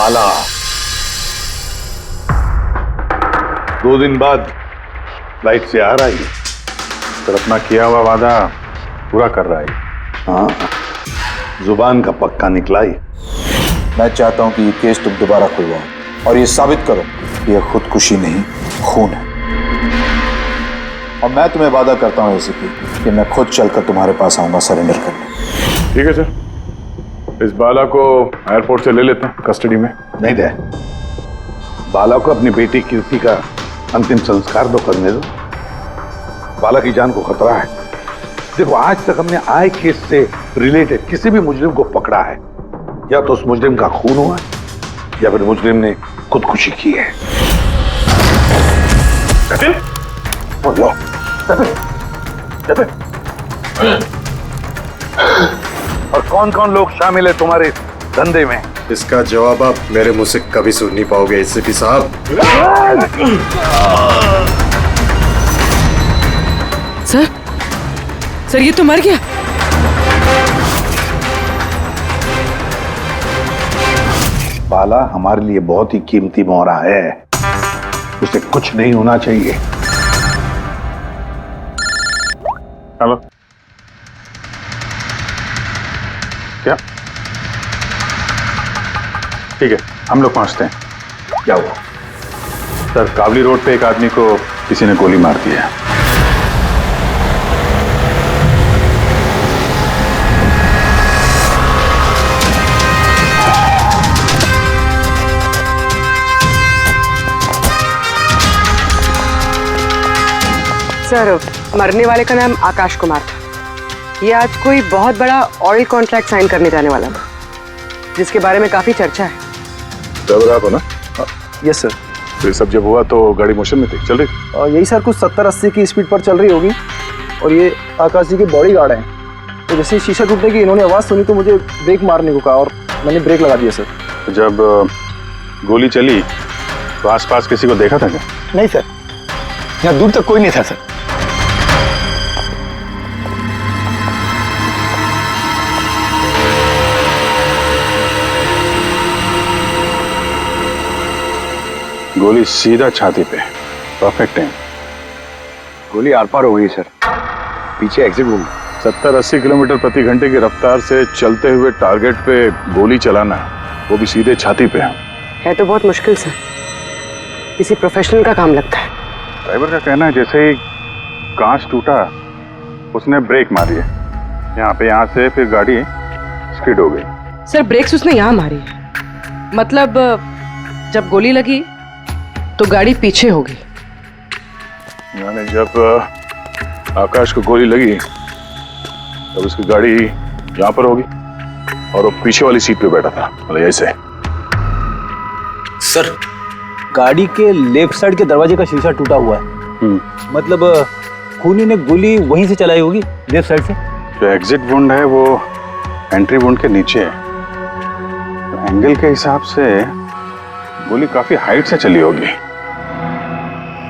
बाला 2 दिन बाद फ्लाइट से आ रहा है, सर अपना किया हुआ वादा पूरा कर रहा है। हाँ, जुबान का पक्का निकला ही। मैं चाहता हूं कि ये केस तुम दोबारा खुलवाओ और ये साबित करो कि यह खुदकुशी नहीं, खून है। और मैं तुम्हें वादा करता हूं एसीपी कि मैं खुद चलकर तुम्हारे पास आऊंगा सरेंडर करने। ठीक है सर, इस बाला को एयरपोर्ट से ले लेते हैं कस्टडी में। नहीं दे, बाला को अपनी बेटी कीर्ति का अंतिम संस्कार तो करने दो। बाला की जान को खतरा है। देखो, आज तक हमने आए केस से रिलेटेड किसी भी मुजरिम को पकड़ा है, या तो उस मुजरिम का खून हुआ है या फिर मुजरिम ने खुदकुशी की है। कपिल, लो, कपिल। और कौन कौन लोग शामिल है तुम्हारे धंधे में? इसका जवाब आप मेरे मुंह से कभी सुन नहीं पाओगे एसीपी साहब। सर ये तो मर गया। बाला हमारे लिए बहुत ही कीमती मोहरा है, उसे कुछ नहीं होना चाहिए। हेलो, क्या? ठीक है, हम लोग पहुंचते हैं। क्या हुआ? सर, काबली रोड पे एक आदमी को किसी ने गोली मार दी है। सर, मरने वाले का नाम आकाश कुमार था। ये आज कोई बहुत बड़ा ऑयल कॉन्ट्रैक्ट साइन करने जाने वाला था, जिसके बारे में काफी चर्चा है। ड्राइवर आप हो ना? Yes sir. तो ये सब जब हुआ तो गाड़ी मोशन में थी, चल रही? यही सर, कुछ 70-80 की स्पीड पर चल रही होगी। और ये आकाश जी के बॉडी गार्ड हैं। तो जैसे शीशा टूटने की इन्होंने आवाज़ सुनी तो मुझे ब्रेक मारने को कहा और मैंने ब्रेक लगा दिया सर। जब गोली चली तो आसपास किसी को देखा था क्या? नहीं सर, यहाँ दूर तक कोई नहीं था सर। गोली सीधा छाती पे, परफेक्ट टाइम। गोली आर पार हो गई सर, पीछे एग्जिट रूम। 70-80 किलोमीटर प्रति घंटे की रफ्तार से चलते हुए टारगेट पे गोली चलाना, वो भी सीधे छाती पे है तो बहुत मुश्किल सर, किसी प्रोफेशनल का काम लगता है। ड्राइवर का कहना है जैसे ही कांच टूटा उसने ब्रेक मारी है यहाँ से, फिर गाड़ी स्किड हो गई। सर, ब्रेक्स उसने यहाँ मारी, मतलब जब गोली लगी तो गाड़ी पीछे हो गई। यानी जब आकाश को गोली लगी तब उसकी गाड़ी यहाँ पर होगी और वो पीछे वाली सीट पे बैठा था, मतलब ऐसे। सर, गाड़ी के लेफ्ट साइड के दरवाजे का शीशा टूटा हुआ है। मतलब खूनी ने गोली वहीं से चलाई होगी, लेफ्ट साइड से। जो एग्जिट वुंड है वो एंट्री वुंड के नीचे है, तो एंगल के हिसाब से गोली काफी हाइट से चली होगी।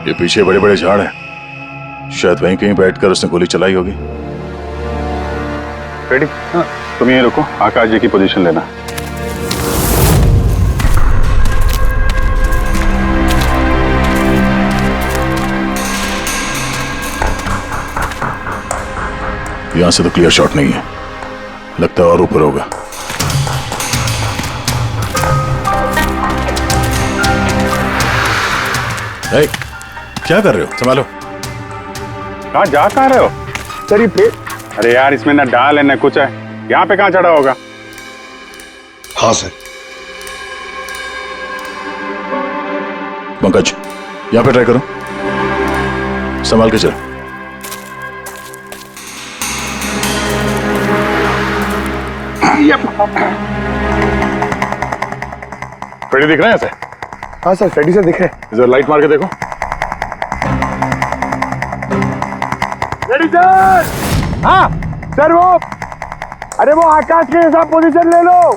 ये पीछे बड़े बड़े झाड़ हैं, शायद वहीं कहीं बैठकर उसने गोली चलाई होगी। रेडी? तुम यहीं रुको, आकाश जी की पोजीशन लेना। यहां से तो क्लियर शॉट नहीं है, लगता है और ऊपर होगा। क्या कर रहे हो? संभालो। कहाँ जा कहाँ रहे हो? सर, ये अरे यार, इसमें ना डाल है ना कुछ है, यहाँ पे कहाँ चढ़ा होगा? हाँ सर। पंकज, यहाँ पे ट्राई करो, संभाल के चलो। फ्रेडी दिख रहे हैं ऐसे? हाँ सर, फ्रेडी सर दिख रहे हैं। इधर लाइट मार के देखो। Freddy sir! हाँ सर, अरे वो आकाश के हिसाब पोजीशन ले लो।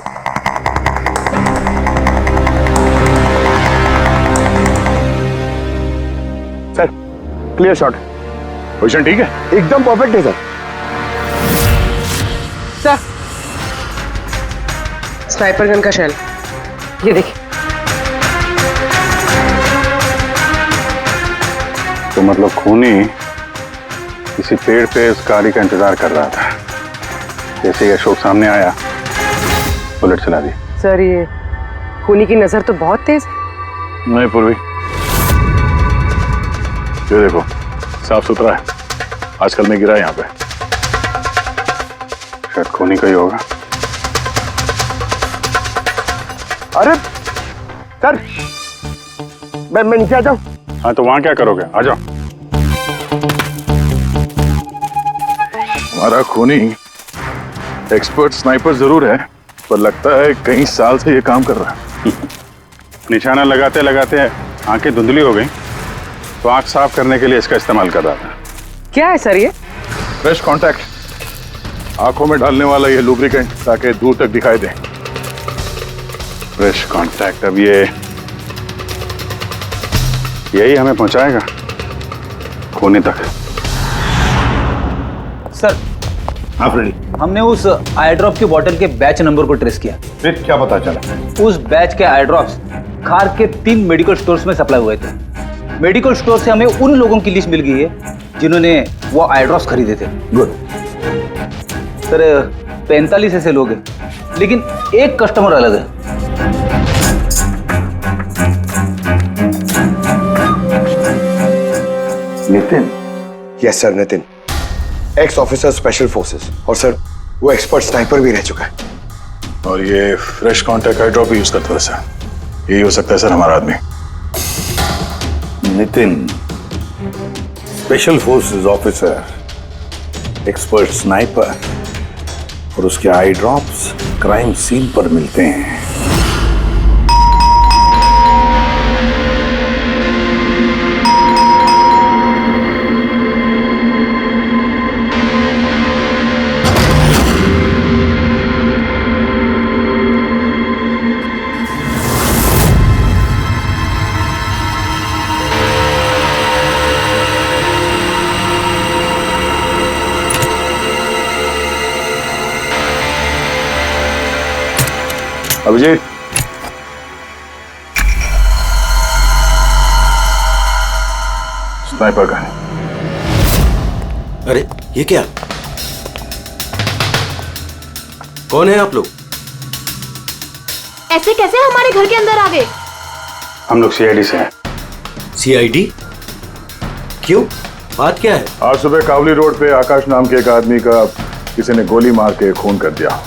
Sir, clear shot. पोजीशन ठीक है? एकदम परफेक्ट है सर। सर, स्नाइपर गन का शेल, ये देखिए। तो मतलब खूनी किसी पेड़ पे उस गाड़ी का इंतजार कर रहा था। जैसे ही अशोक सामने आया, बुलेट चला दी। सर ये खूनी की नजर तो बहुत तेज है। नहीं पूर्वी, ये देखो साफ सुथरा है। आजकल में गिरा यहाँ पे, शायद खूनी का ही होगा। अरे सर, मैं नीचे आ जाऊं? हाँ तो वहां क्या करोगे, आ जाओ। हमारा खूनी एक्सपर्ट स्नाइपर जरूर है, पर लगता है कई साल से ये काम कर रहा है। निशाना लगाते लगाते आंखें धुंधली हो गई, तो आंख साफ करने के लिए इसका इस्तेमाल कर रहा था। क्या है सर ये? फ्रेश कांटेक्ट, आंखों में डालने वाला ये लुब्रिकेंट, ताकि दूर तक दिखाई दे। फ्रेश कांटेक्ट, अब यही हमें पहुंचाएगा खूनी तक। सर हाँ फ्रेडी, हमने उस आई ड्रॉप की बोतल के बैच नंबर को ट्रेस किया। फिर क्या पता चला? उस बैच के आई ड्रॉप्स खार के 3 मेडिकल स्टोर्स में सप्लाई हुए थे। मेडिकल स्टोर से हमें उन लोगों की लिस्ट मिल गई है जिन्होंने वो आई ड्रॉप्स खरीदे थे। गुड सर 45 ऐसे लोग हैं, लेकिन एक कस्टमर अलग है। Nitin? Yes sir, Nitin, x officer special forces, और सर वो एक्सपर्ट स्नाइपर भी रह चुका है। और ये फ्रेश कांटेक्ट आई ड्रॉप यूज करता है सर। यही हो सकता है सर हमारा आदमी। Nitin special forces officer, expert sniper, और उसके आई ड्रॉप्स क्राइम सीन पर मिलते हैं। Abhijeet, sniper gun. अरे ये क्या? कौन है आप लोग? ऐसे कैसे हमारे घर के अंदर आ गए? हम लोग सीआईडी से हैं। सीआईडी? क्यों, बात क्या है? आज सुबह कावली रोड पे आकाश नाम के एक आदमी का किसी ने गोली मार के खून कर दिया।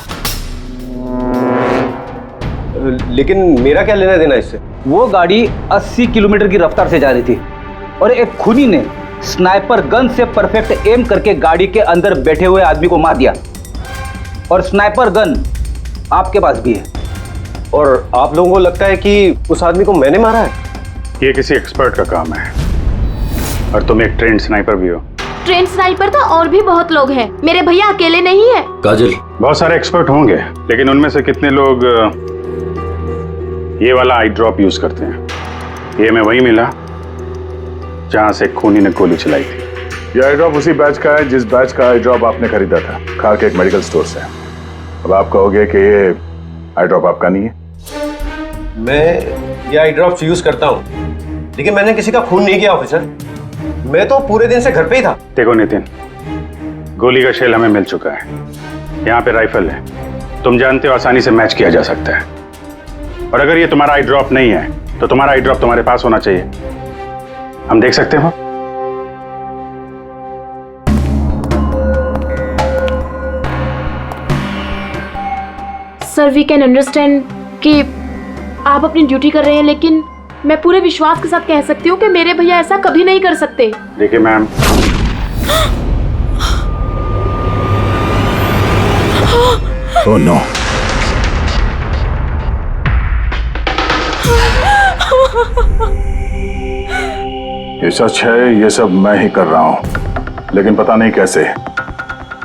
लेकिन मेरा क्या लेना देना इससे? वो गाड़ी 80 किलोमीटर की रफ्तार से जा रही थी और एक खूनी ने स्नाइपर गन से परफेक्ट एम करके गाड़ी के अंदर बैठे हुए आदमी को मार दिया। और स्नाइपर गन आपके पास भी है। और आप लोगों को लगता है कि उस आदमी को मैंने मारा है? ये किसी एक्सपर्ट का काम है, और तुम एक ट्रेंड स्नाइपर भी हो। ट्रेन स्नाइपर तो और भी बहुत लोग हैं, मेरे भैया अकेले नहीं है। काजल, बहुत सारे एक्सपर्ट होंगे, लेकिन उनमें से कितने लोग ये वाला आई ड्रॉप यूज करते हैं? ये हमें वही मिला जहां से खूनी ने गोली चलाई थी। ये आई ड्रॉप उसी बैच का है जिस बैच का आई ड्रॉप आपने खरीदा था खार के एक मेडिकल स्टोर से। अब आप कहोगे कि ये आई ड्रॉप आपका नहीं है। मैं ये आई ड्रॉप्स यूज करता हूँ, लेकिन मैंने किसी का खून नहीं किया ऑफिसर। मैं तो पूरे दिन से घर पे ही था। देखो नितिन, गोली का शेल हमें मिल चुका है, यहाँ पे राइफल है, तुम जानते हो आसानी से मैच किया जा सकता है। और अगर ये तुम्हारा आई ड्रॉप नहीं है तो तुम्हारा आई ड्रॉप तुम्हारे पास होना चाहिए। हम देख सकते हो? सर वी कैन अंडरस्टैंड कि आप अपनी ड्यूटी कर रहे हैं, लेकिन मैं पूरे विश्वास के साथ कह सकती हूँ कि मेरे भैया ऐसा कभी नहीं कर सकते। देखिए मैम, ओह नो, ये सच है, ये सब मैं ही कर रहा हूं, लेकिन पता नहीं कैसे।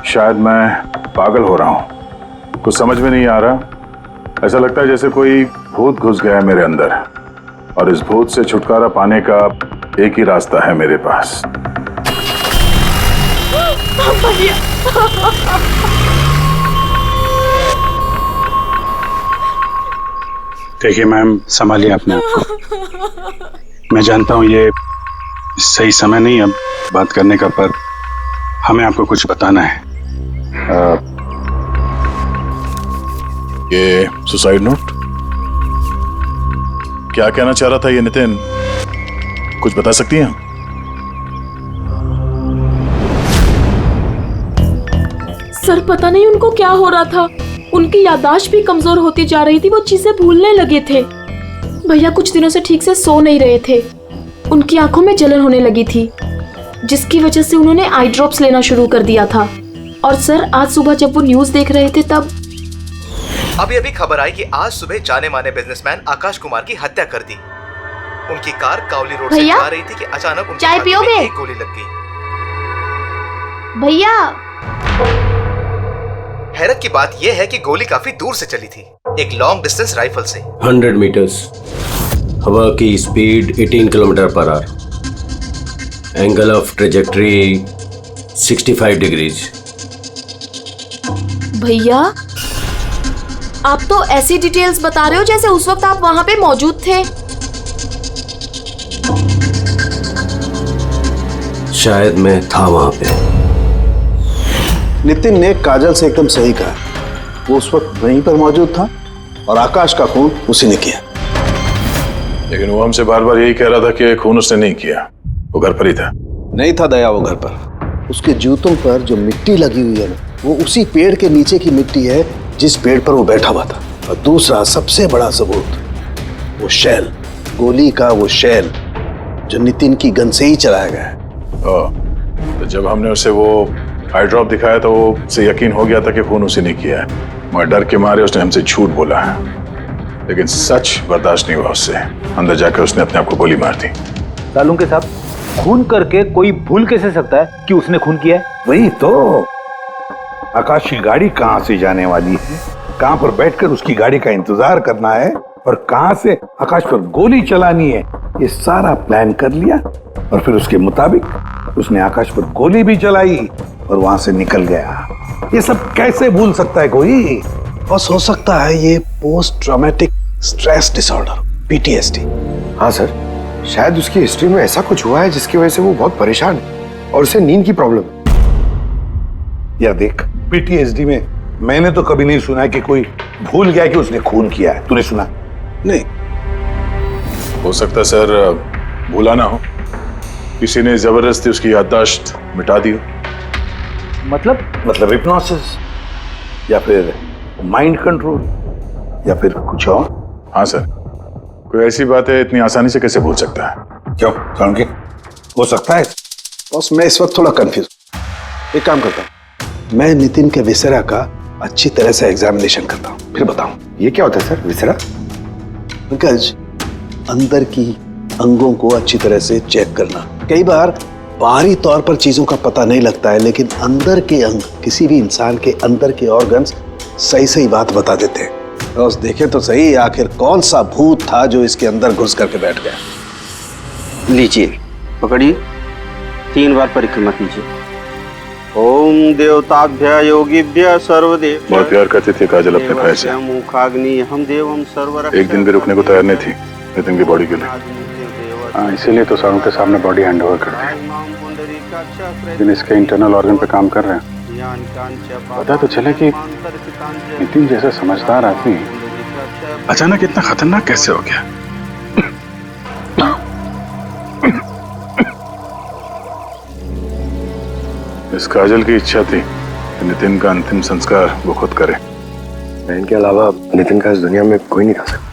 शायद मैं पागल हो रहा हूं, कुछ समझ में नहीं आ रहा। ऐसा लगता है जैसे कोई भूत घुस गया है मेरे अंदर, और इस भूत से छुटकारा पाने का एक ही रास्ता है मेरे पास। देखिए मैम, संभालिए अपने आप को। मैं जानता हूं ये सही समय नहीं अब बात करने का, पर हमें आपको कुछ बताना है। ये सुसाइड नोट क्या कहना चाह रहा था ये नितिन, कुछ बता सकती हैं? सर पता नहीं उनको क्या हो रहा था, उनकी याददाश्त भी कमजोर होती जा रही थी, वो चीजें भूलने लगे थे। भैया कुछ दिनों से ठीक से सो नहीं रहे थे, उनकी आंखों में जलन होने लगी थी, जिसकी वजह से उन्होंने आई ड्रॉप्स लेना शुरू कर दिया था। और सर आज सुबह जब वो न्यूज देख रहे थे तब अभी अभी खबर आई कि आज सुबह जाने माने बिजनेसमैन आकाश कुमार की हत्या कर दी। उनकी कार कावली रोड से जा रही थी कि अचानक उनकी चाय पियोगे? एक गोली लग गई। भैया हैरत की बात यह है कि गोली काफी दूर से चली थी, एक लॉन्ग डिस्टेंस राइफल से। 100 मीटर्स, हवा की speed 18 kilometre per hour, angle of trajectory 65 degrees. भैया आप तो ऐसी डिटेल्स बता रहे हो जैसे उस वक्त आप वहां पे मौजूद थे। शायद मैं था वहां पे। नितिन ने काजल से एकदम सही कहा, वो उस वक्त वहीं पर मौजूद था और आकाश का खून उसी ने किया। लेकिन वो हमसे बार बार यही कह रहा था कि खून उसने नहीं किया, वो घर पर ही था। नहीं था दया वो घर पर, उसके जूतों पर जो मिट्टी लगी हुई है ना, वो उसी पेड़ के नीचे की मिट्टी है जिस पेड़ पर वो बैठा हुआ था। और दूसरा सबसे बड़ा सबूत, वो शैल, गोली का वो शैल जो नितिन की गन से ही चलाया गया है। तो जब हमने उसे वो आई ड्रॉप दिखाया तो वो उसे यकीन हो गया था कि खून उसी ने किया है, मगर डर के मारे उसने हमसे झूठ बोला है। लेकिन सच बर्दाश्त नहीं हुआ उससे, अंदर जाकर उसने अपने आप को गोली मार दी। सालुंके के साहब, खून करके कोई भूल कैसे सकता है कि उसने खून किया है? वही तो, आकाश की गाड़ी कहां से जाने वाली है, कहां पर बैठकर उसकी गाड़ी का इंतजार करना है और कहां से आकाश पर गोली चलानी है, ये सारा प्लान कर लिया। और फिर उसके मुताबिक उसने आकाश पर गोली भी चलाई और वहां से निकल गया। ये सब कैसे भूल सकता है कोई? बस हो सकता है ये post traumatic stress disorder, PTSD। हाँ सर, शायद उसकी हिस्ट्री में ऐसा कुछ हुआ है जिसकी वजह से वो बहुत परेशान है और उसे नींद की प्रॉब्लम है। यार देख, PTSD में मैंने तो कभी नहीं सुना कि कोई भूल गया कि उसने खून किया है। तूने सुना? नहीं। हो सकता है सर भूला ना हो, किसी ने जबरदस्ती उसकी याददाश्त मिटा दी हो। मतलब हिप्नोसिस या फिर माइंड कंट्रोल या फिर कुछ और। हाँ सर, कोई ऐसी बात है इतनी आसानी से कैसे भूल सकता है? क्यों समझे? हो सकता है। बस मैं इस वक्त थोड़ा कंफ्यूज। एक काम करता हूँ, मैं नितिन के विसरा का अच्छी तरह से एग्जामिनेशन करता हूँ, फिर बताऊँ। ये क्या होता है सर, विसरा? पंकज, अंदर की अंगों को अच्छी तरह से चेक करना। कई बार बाहरी तौर पर चीजों का पता नहीं लगता है, लेकिन अंदर के अंग, किसी भी इंसान के अंदर के ऑर्गन्स सही सही बात बता देते हैं। बस देखे तो सही आखिर कौन सा भूत था जो इसके अंदर घुस करके बैठ गया। लीजिए, पकड़िए, 3 बार परिक्रमा कीजिए। ओम देवताभ्य योगिभ्य सर्वदेव। बहुत प्यार करती थी काजल अपने भाई से, मुखाग्नि हम देवम सर्वरक्षक। एक दिन भी रुकने को तैयार नहीं थी नितिन की बॉडी के लिए। हाँ, इसीलिए तो सालों के सामने बॉडी हैंड ओवर कर दी, लेकिन इसके इंटरनल ऑर्गन पे काम कर रहे हैं। पता तो चले कि नितिन जैसा समझदार आदमी अचानक इतना खतरनाक कैसे हो गया। इस काजल की इच्छा थी कि नितिन का अंतिम संस्कार वो खुद करे। बहन के अलावा नितिन का इस दुनिया में कोई नहीं कर सकता।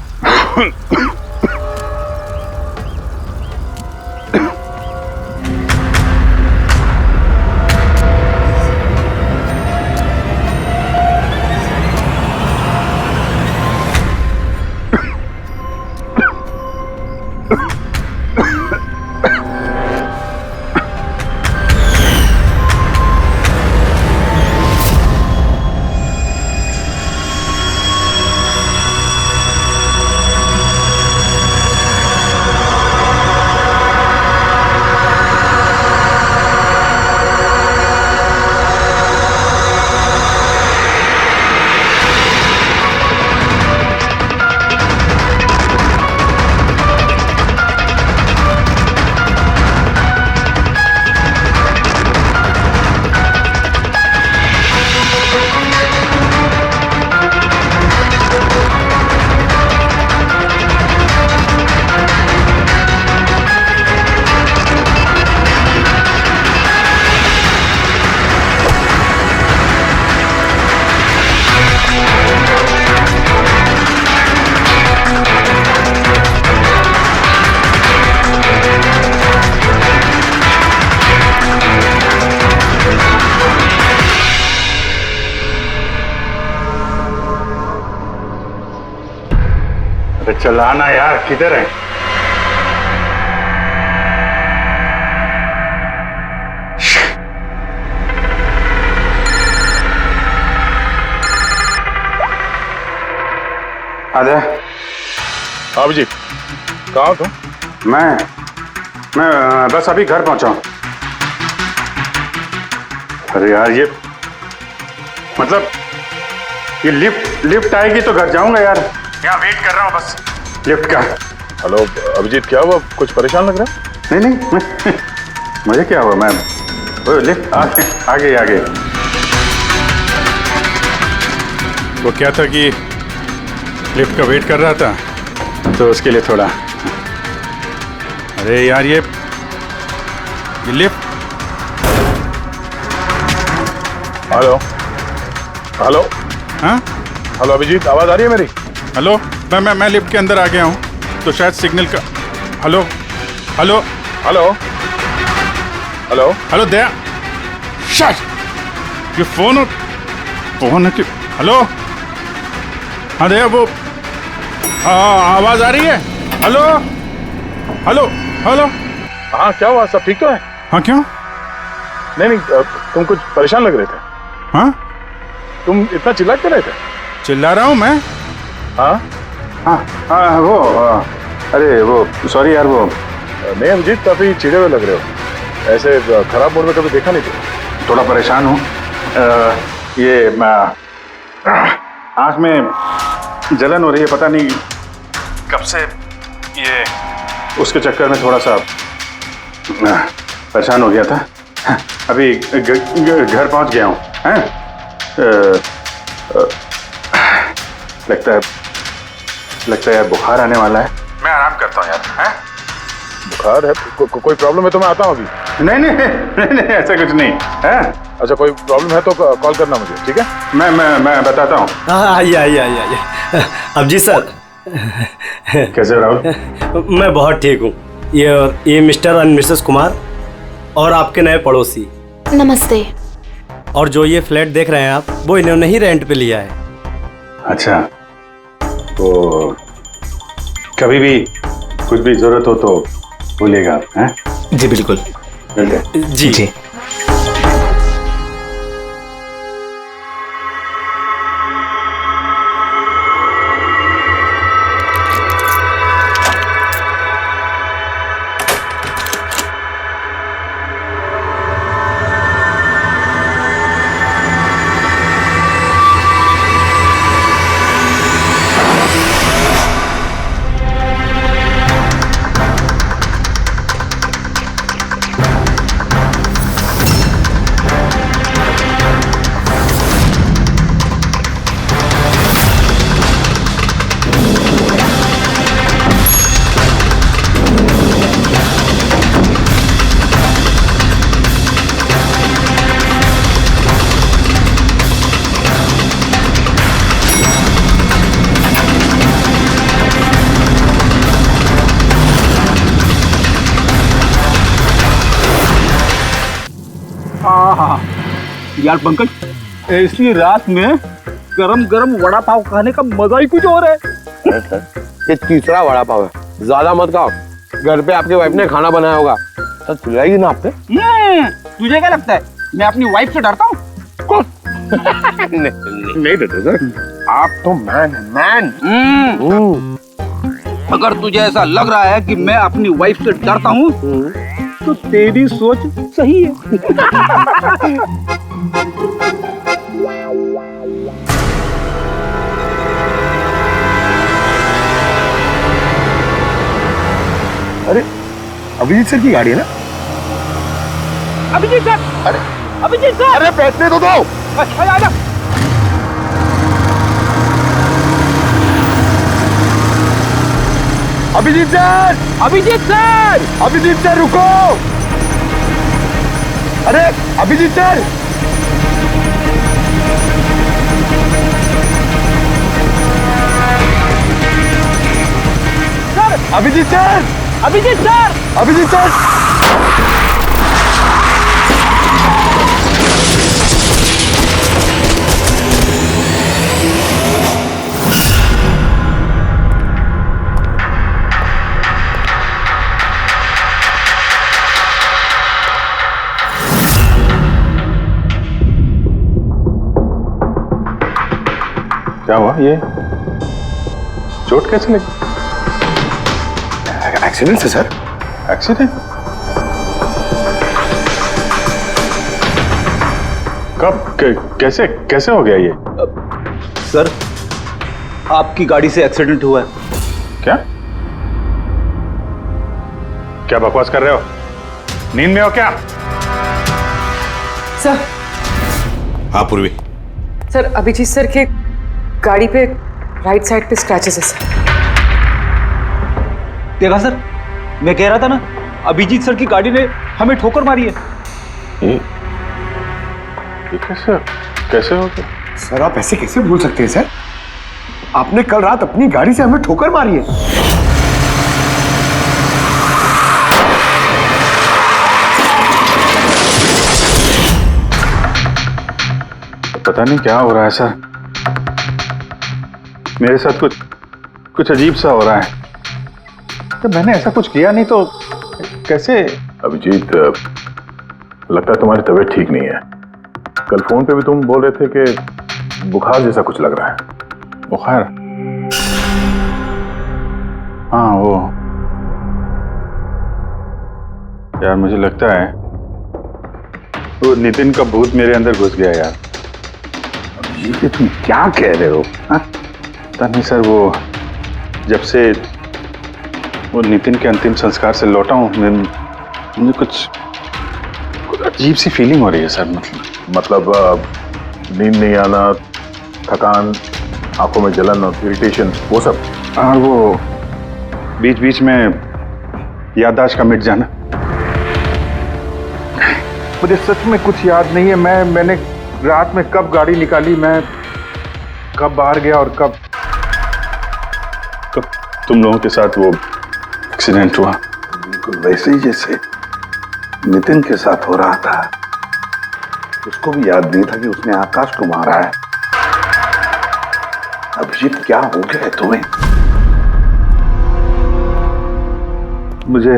चलाना यार, किधर है? आजा। अभिजीत, कहाँ हो तुम? मैं बस अभी घर पहुंचा हूं। अरे यार, ये मतलब ये लिफ्ट आएगी तो घर जाऊंगा यार। यहाँ वेट कर रहा हूँ बस लिफ्ट का। हेलो अभिजीत, क्या हुआ? कुछ परेशान लग रहा है? नहीं मुझे क्या हुआ, मैं वो लिफ्ट आगे। वो क्या था कि लिफ्ट का वेट कर रहा था तो उसके लिए थोड़ा। अरे यार, ये लिफ्ट। हेलो। हाँ हेलो अभिजीत, आवाज आ रही है मेरी? हेलो, मैं लिफ्ट के अंदर आ गया हूँ तो शायद सिग्नल का। Hello hello hello hello hello Daya, shut, ये फोन है कि? हेलो, हाँ दया, वो आवाज आ रही है? Hello hello hello. हाँ, क्या हुआ? सब ठीक तो है? हाँ, क्यों? नहीं, तुम कुछ परेशान लग रहे थे। हाँ, तुम इतना चिल्ला क्यों रहे थे? चिल्ला रहा हूँ मैं? हाँ, वो अरे वो सॉरी यार, वो नहीं अभिजीत, काफी चिढ़े हुए लग रहे हो। ऐसे खराब मूड में कभी देखा नहीं था। थोड़ा परेशान हूँ। ये आँख में जलन हो रही है, पता नहीं कब से। ये उसके चक्कर में थोड़ा सा परेशान हो गया था। अभी घर पहुंच गया हूँ। लगता है बुखार आने वाला है। मैं आराम करता हूँ यार। बुखार है? कोई प्रॉब्लम है तो मैं आता हूँ अभी। नहीं, ऐसा कुछ नहीं है। अच्छा, कोई प्रॉब्लम है तो कॉल करना मुझे, ठीक है? मैं बताता हूँ। आइए। अभिजीत सर, कैसे हो राहुल? मैं बहुत ठीक हूँ। ये मिस्टर एंड मिसेस कुमार और आपके नए पड़ोसी। नमस्ते। और जो ये फ्लैट देख रहे हैं आप, वो इन्होंने ही रेंट पे लिया है। अच्छा, तो कभी भी कुछ भी जरूरत हो तो बोलिएगा आप। हैं? जी बिल्कुल। जी। यार पंकज, ऐसी रात में गरम गरम वड़ा पाव खाने का मजा ही कुछ और है। ये तीसरा वड़ा पाव है, ज्यादा मत खाओ। घर पे आपके वाइफ ने खाना बनाया होगा, सच खिलाएगी ना आपने? तुझे क्या लगता है मैं अपनी वाइफ से डरता हूँ? नहीं डरते सर, आप तो मैन। अगर तुझे ऐसा लग रहा है कि मैं अपनी वाइफ से डरता हूँ तो तेरी सोच सही है। अरे अभिजीत सर की गाड़ी है ना? अभिजीत सर, अभिजीत सर, अरे बैठने तो दो। आजा। अभिजीत सर रुको। अरे अभिजीत सर, अभिजीत सर। क्या हुआ? ये चोट कैसे लगी? एक्सीडेंट है सर। एक्सीडेंट? कब? कैसे कैसे हो गया ये? सर, आपकी गाड़ी से एक्सीडेंट हुआ है। क्या क्या बकवास कर रहे हो? नींद में हो क्या? सर। हाँ पूर्वी। सर, अभिजीत सर के गाड़ी पे राइट साइड पे स्क्रैचेस है सर। देखा सर, मैं कह रहा था ना, अभिजीत सर की गाड़ी ने हमें ठोकर मारी है। ये कैसे कैसे हो गया? सर आप ऐसे कैसे बोल सकते हैं सर? आपने कल रात अपनी गाड़ी से हमें ठोकर मारी है। पता नहीं क्या हो रहा है सर, मेरे साथ कुछ अजीब सा हो रहा है। तो मैंने ऐसा कुछ किया नहीं तो कैसे? अभिजीत, लगता है तुम्हारी तबीयत ठीक नहीं है। कल फोन पे भी तुम बोल रहे थे कि बुखार जैसा कुछ लग रहा है। बुखार? हाँ वो यार, मुझे लगता है वो नितिन का भूत मेरे अंदर घुस गया यार। ये तुम क्या कह रहे हो? पता नहीं सर, वो जब से वो नितिन के अंतिम संस्कार से लौटा हूँ, मुझे कुछ अजीब सी फीलिंग हो रही है सर। मतलब नींद नहीं आना, थकान, आंखों में जलन और इरिटेशन, वो सब? और वो बीच बीच में याददाश्त का मिट जाना। मुझे सच में कुछ याद नहीं है। मैंने रात में कब गाड़ी निकाली, मैं कब बाहर गया और कब तुम लोगों के साथ वो एक्सीडेंट हुआ। बिल्कुल वैसे ही जैसे नितिन के साथ हो रहा था। उसको भी याद नहीं था कि उसने आकाश को मारा है। अभिजीत, क्या हो गया है तुम्हें? मुझे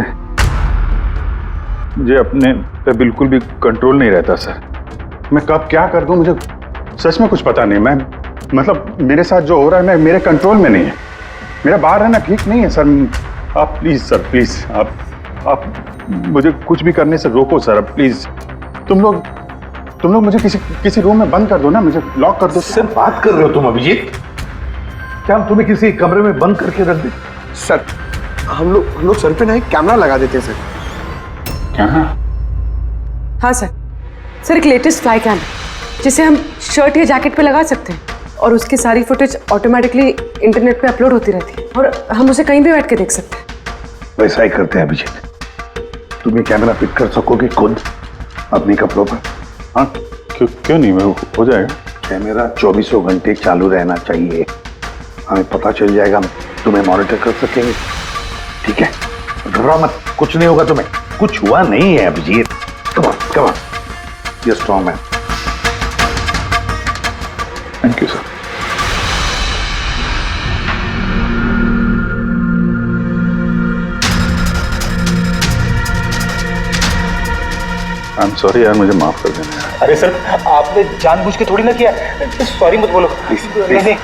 अपने पे बिल्कुल भी कंट्रोल नहीं रहता सर। मैं कब क्या कर दूं, मुझे सच में कुछ पता नहीं। मैं मतलब मेरे साथ जो हो रहा है मेरे कंट्रोल में नहीं है। मेरा बाहर रहना ठीक नहीं है सर। आप प्लीज सर, प्लीज आप मुझे कुछ भी करने से रोको सर, प्लीज। तुम लोग मुझे किसी रूम में बंद कर दो ना, मुझे लॉक कर दो। सर बात कर रहे हो तुम अभिजीत? क्या हम तुम्हें किसी कमरे में बंद करके रख दे? सर हम लोग सर पे ना एक कैमरा लगा देते हैं सर। क्या? हाँ सर, एक लेटेस्ट फ्लाई कैम जिसे हम शर्ट या जैकेट पे लगा सकते हैं और उसकी सारी फुटेज ऑटोमेटिकली इंटरनेट पे अपलोड होती रहती है और हम उसे कहीं भी बैठ के देख सकते हैं। वैसा ही करते हैं अभिजीत। तुम ये कैमरा फिट कर सकोगे खुद अपने कपड़ों पर? हाँ, क्यों नहीं, हो जाएगा। कैमरा 24 घंटे चालू रहना चाहिए। हमें पता चल जाएगा, हम तुम्हें मॉनिटर कर सकेंगे। ठीक है, घबराओ मत, कुछ नहीं होगा तुम्हें। कुछ हुआ नहीं है Abhijeet. Come on, you strong man. Thank you sir. I am sorry यार, मुझे माफ कर देना यार। अरे सर, आपने जानबूझ के थोड़ी ना किया। सॉरी मत बोलो प्लीज। नहीं।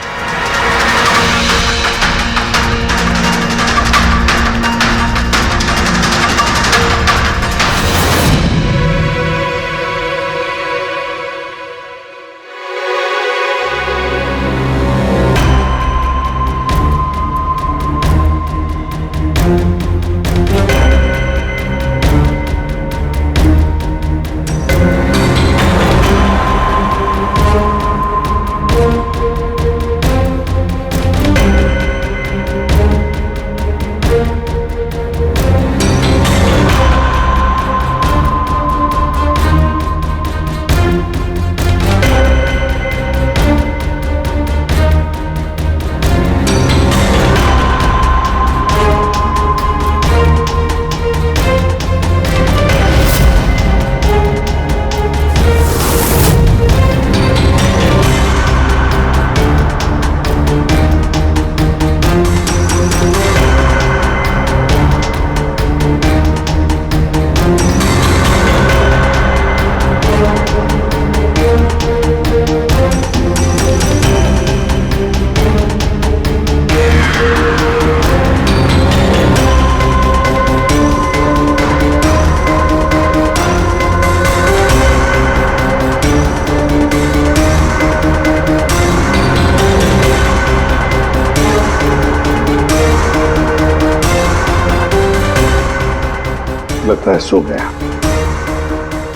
लगता है सो गया।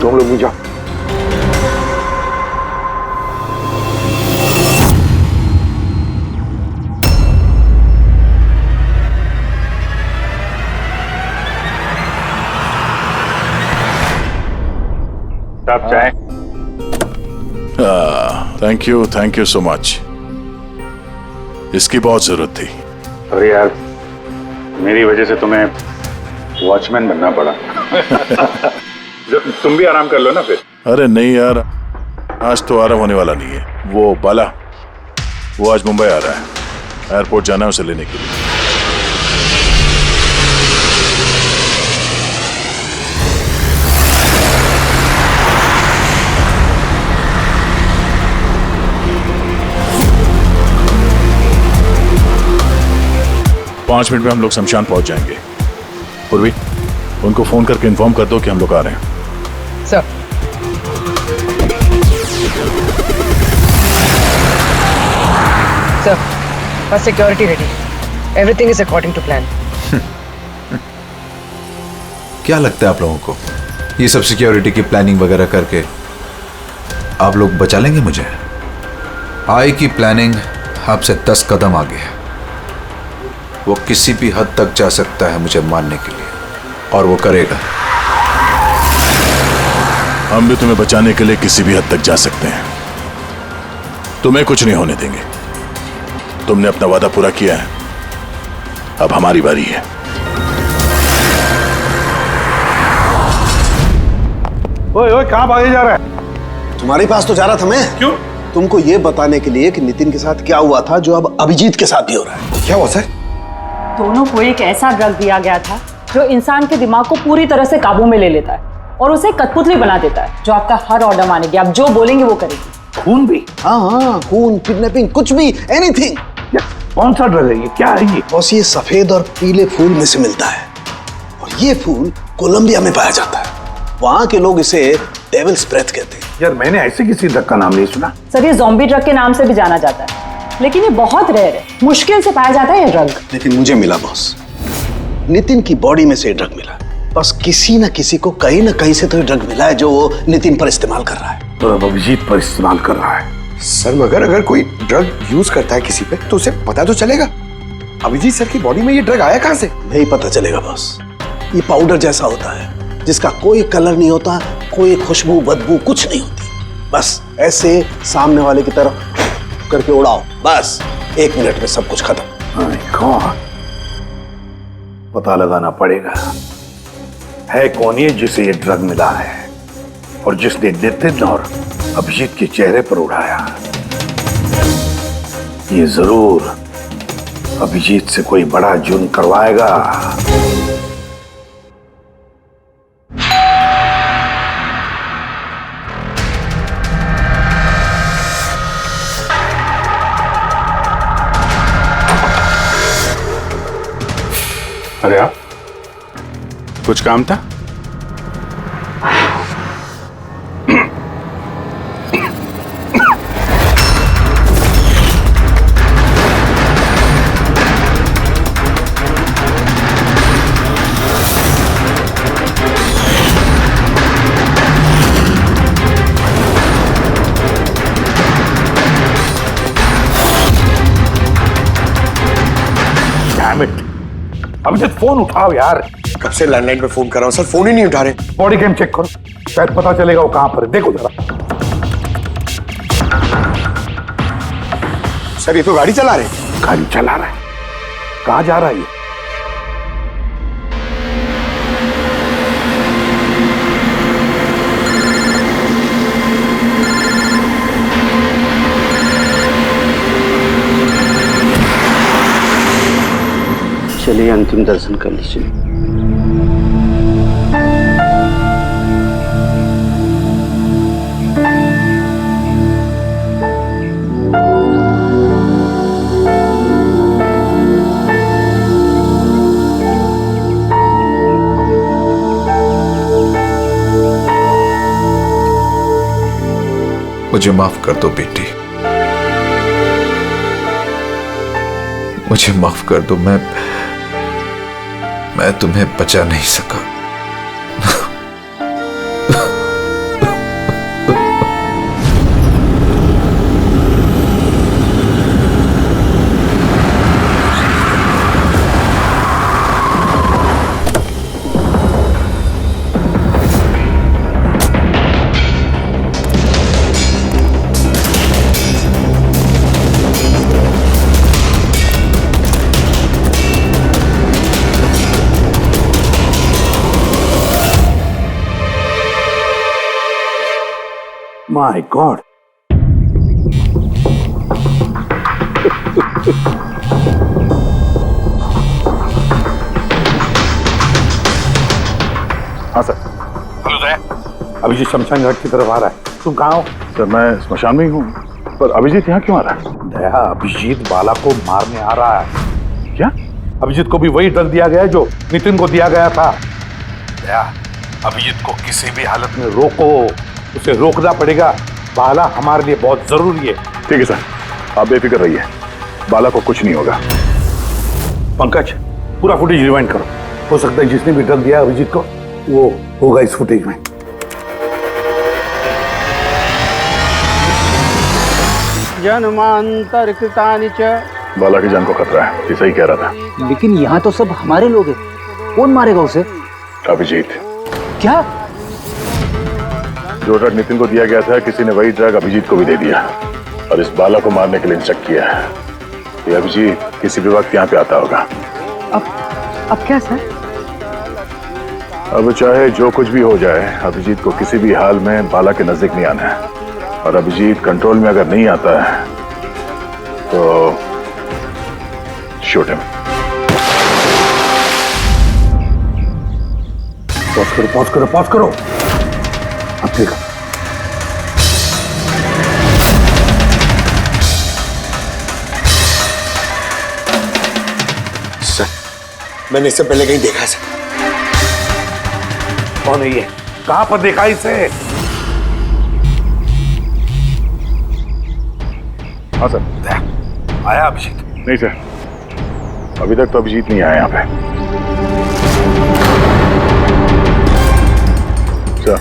तुम लोग भी जाओ। आप चाय। Thank you so much. इसकी बहुत जरूरत थी। अरे यार, मेरी वजह से तुम्हें वॉचमैन बनना पड़ा। तुम भी आराम कर लो ना फिर। अरे नहीं यार, आज तो आराम होने वाला नहीं है। वो बाला, वो आज मुंबई आ रहा है, एयरपोर्ट जाना है उसे लेने के लिए। 5 मिनट में हम लोग शमशान पहुंच जाएंगे। पूर्वी, उनको फोन करके इन्फॉर्म कर दो कि हम लोग आ रहे हैं। सर। सर, बस security ready. Everything is according to plan. क्या लगता है आप लोगों को, ये सब सिक्योरिटी की प्लानिंग वगैरह करके आप लोग बचा लेंगे मुझे? आई की प्लानिंग आपसे 10 कदम आगे है। वो किसी भी हद तक जा सकता है मुझे मारने के लिए, और वो करेगा। हम भी तुम्हें बचाने के लिए किसी भी हद तक जा सकते हैं। तुम्हें कुछ नहीं होने देंगे। तुमने अपना वादा पूरा किया है, अब हमारी बारी है। ओए ओए, कहां भागे जा रहा है? तुम्हारे पास तो जा रहा था मैं। क्यों? तुमको ये बताने के लिए कि नितिन के साथ क्या हुआ था जो अब अभिजीत के साथ भी हो रहा है। क्या हुआ सर? दोनों को एक ऐसा ड्रग दिया गया था जो इंसान के दिमाग को पूरी तरह से काबू में ले लेता है और उसे कठपुतली बना देता है, जो आपका हर ऑर्डर मानेगी। आप जो बोलेंगे वो करेगी। खून भी? हाँ, खून, किडनैपिंग, कुछ भी, एनीथिंग। कौन सा ड्रग है ये? क्या है ये? बॉस, ये सफेद और पीले फूल में से मिलता है, और ये फूल कोलंबिया में पाया जाता है। वहां के लोग इसे डेविल्स ब्रेथ कहते हैं। यार, मैंने ऐसे किसी ड्रग का नाम नहीं सुना। सर, ये ज़ॉम्बी ड्रग के नाम से भी जाना जाता है, लेकिन ये बहुत रेयर है, मुश्किल से पाया जाता है ये ड्रग। लेकिन मुझे मिला बॉस, नितिन की बॉडी में से ये ड्रग मिला। बस किसी न किसी को कहीं ना कहीं से तो ये ड्रग मिला है जो वो नितिन पर इस्तेमाल कर रहा है। तो अभिजीत पर इस्तेमाल कर रहा है। सर, मगर अगर कोई ड्रग यूज करता है किसी पे तो उसे पता तो चलेगा। अभिजीत सर की बॉडी में ये ड्रग आया कहां से? नहीं पता चलेगा बॉस। ये पाउडर जैसा होता है जिसका कोई कलर नहीं होता, कोई खुशबू बदबू कुछ नहीं होती। बस ऐसे सामने वाले की तरफ करके उड़ाओ, बस 1 मिनट में सब कुछ खत्म। पता लगाना पड़ेगा है कौन ये जिसे ये ड्रग मिला है और जिसने नितिन और अभिजीत के चेहरे पर उड़ाया। ये जरूर अभिजीत से कोई बड़ा जुर्म करवाएगा। अरे आप, कुछ काम था? अभिजीत, फोन उठाओ यार। कब से लैंडलाइन पे फोन कर रहा हूं सर, फोन ही नहीं उठा रहे। बॉडी कैम चेक करो, शायद पता चलेगा वो कहां पर है। देखो जरा। सर, ये तो गाड़ी चला रहे। गाड़ी चला रहा है? कहां जा रहा है ये? चलिए अंतिम दर्शन कर लीजिए। मुझे माफ कर दो बेटी, मुझे माफ कर दो। मैं तुम्हें बचा नहीं सका। My God. हाँ सर। हेलो दया, अभिजीत शमशान घाट की तरफ आ रहा है, तुम कहाँ हो? सर मैं स्मशान में ही हूँ, पर अभिजीत यहाँ क्यों आ रहा है? दया, अभिजीत बाला को मारने आ रहा है। क्या? अभिजीत को भी वही ड्रग दिया गया है जो नितिन को दिया गया था। दया, अभिजीत को किसी भी हालत में रोको, उसे रोकना पड़ेगा। बाला हमारे लिए बहुत जरूरी है। ठीक है सर, आप बेफिक्र रहिए, बाला को कुछ नहीं होगा। पंकज, पूरा फुटेज रिवाइंड करो। हो सकता है जिसने भी ड्रग दिया अभिजीत को वो होगा इस फुटेज में। जन्मांतर कृतानि च। बाला की जान को खतरा है, ये सही कह रहा था। लेकिन यहाँ तो सब हमारे लोग हैं, कौन मारेगा उसे? अभिजीत। क्या? जो ड्रग नितिन को दिया गया था, किसी ने वही ड्रग अभिजीत को भी दे दिया और इस बाला को मारने के लिए इंस्ट्रक्ट किया है। ये अभिजीत किसी भी वक्त यहाँ पे आता होगा। अब क्या सर? अब चाहे जो कुछ भी हो जाए, अभिजीत को किसी भी हाल में बाला के नजदीक नहीं आना है। और अभिजीत कंट्रोल में अगर नहीं आता है तो शूट हिम। पॉज करो, पॉज करो, पॉज करो। अब देखो, सर मैंने इससे पहले कहीं देखा सर। कौन है ये? कहां पर देखा इसे? हाँ सर। आया अभिजीत? नहीं सर, अभी तक तो अभिजीत नहीं आया यहाँ पे। सर,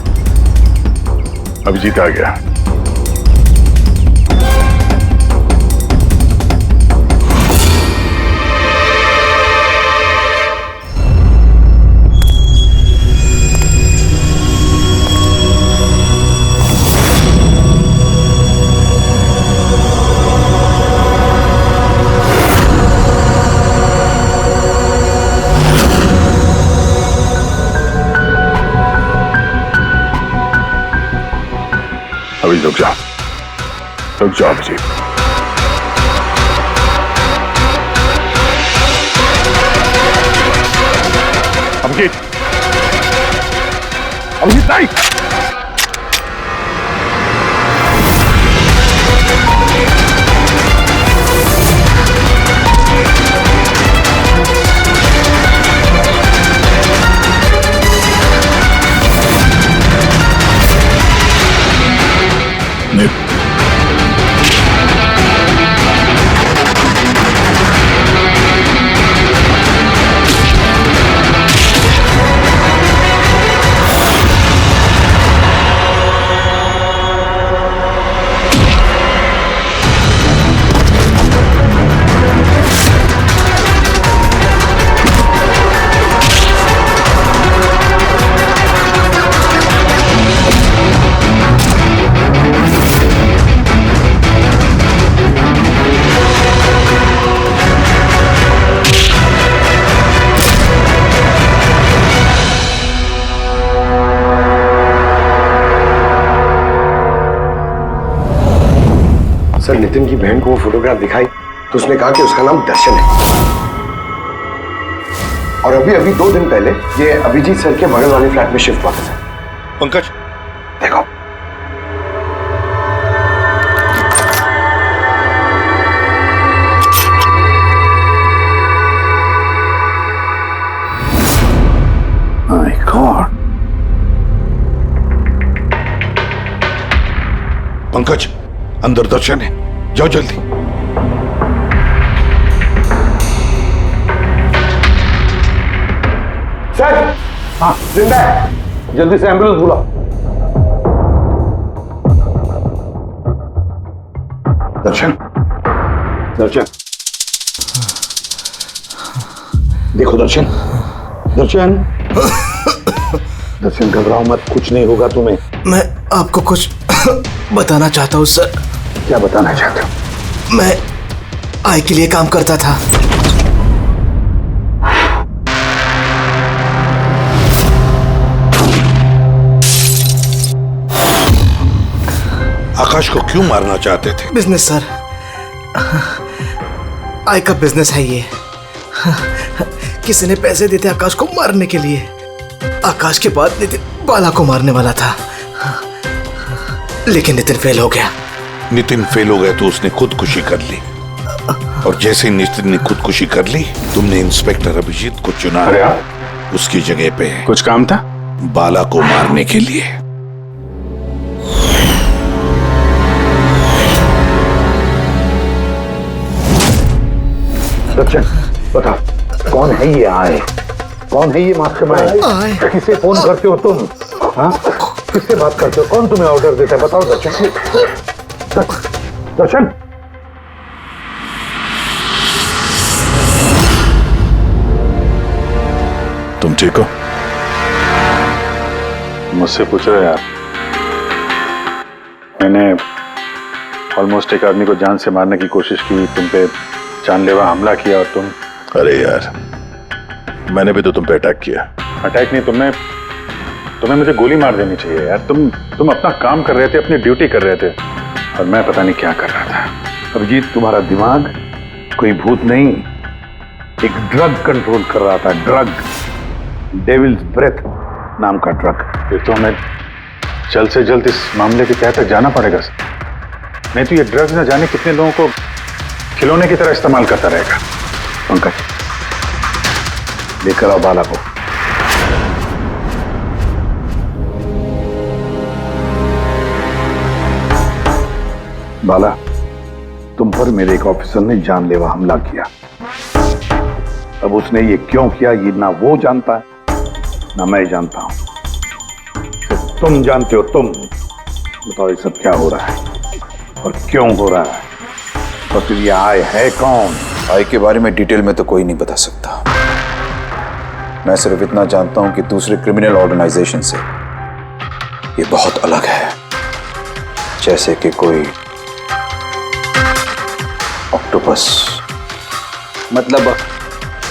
अभिजीत आ गया। अभी रुक जाओ, रुक जाओ अभिजीत। अभिजीत, अभिजीत नहीं। सर नितिन की बहन को वो फोटोग्राफ दिखाई तो उसने कहा कि उसका नाम दर्शन है। और अभी अभी 2 दिन पहले ये अभिजीत सर के बगल वाले फ्लैट में शिफ्ट हुआ था सर। पंकज देखो, माय गॉड। पंकज, अंदर दर्शन है, जाओ जल्दी। सर, हाँ जिंदा है। जल्दी से एम्बुलेंस बुलाओ। दर्शन, दर्शन, देखो दर्शन, दर्शन, दर्शन घबराओ मत, कुछ नहीं होगा तुम्हें। मैं आपको कुछ बताना चाहता हूँ सर। क्या बताना चाहते हो? मैं आय के लिए काम करता था। आकाश को क्यों मारना चाहते थे? बिजनेस सर, आय का बिजनेस है ये। किसी ने पैसे देते आकाश को मारने के लिए। आकाश के बाद नितिन बाला को मारने वाला था, लेकिन नितिन फेल हो गया। नितिन फेल हो गया तो उसने खुदकुशी कर ली, और जैसे ही नितिन ने खुदकुशी कर ली, तुमने इंस्पेक्टर अभिजीत को चुना उसकी जगह पे। कुछ काम था? बाला को मारने के लिए। सचिन, बता कौन है ये आए? कौन है ये मास्टरमाइंड? किसे फोन करते हो तुम? हाँ, किससे बात करते हो? कौन तुम्हें ऑर्डर देता है? बताओ दर्शन। दर्शन, तुम ठीक हो? मुझसे पूछ रहे यार। मैंने ऑलमोस्ट एक आदमी को जान से मारने की कोशिश की, तुम पे जानलेवा हमला किया, और तुम। अरे यार, मैंने भी तो तुम पे अटैक किया। अटैक नहीं, तुम्हें मुझे गोली मार देनी चाहिए यार। तुम अपना काम कर रहे थे, अपनी ड्यूटी कर रहे थे, और मैं पता नहीं क्या कर रहा था। अभिजीत, तुम्हारा दिमाग कोई भूत नहीं, एक ड्रग कंट्रोल कर रहा था। ड्रग, डेविल्स ब्रेथ नाम का ड्रग। फिर तो हमें जल्द से जल्द इस मामले के तहत जाना पड़ेगा। नहीं तो ये ड्रग्स न जाने कितने लोगों को खिलौने की तरह इस्तेमाल करता रहेगा। पंकज, लेकर आओ बाला को। बाला, तुम पर मेरे एक ऑफिसर ने जानलेवा हमला किया। अब उसने ये क्यों किया, ये ना वो जानता है ना मैं जानता हूं। सिर्फ तुम जानते हो। तुम बताओ ये सब क्या हो रहा है और क्यों हो रहा है, और फिर ये आय है कौन? आय के बारे में डिटेल में तो कोई नहीं बता सकता। मैं सिर्फ इतना जानता हूं कि दूसरे क्रिमिनल ऑर्गेनाइजेशन से ये बहुत अलग है। जैसे कि कोई ऑक्टोपस। मतलब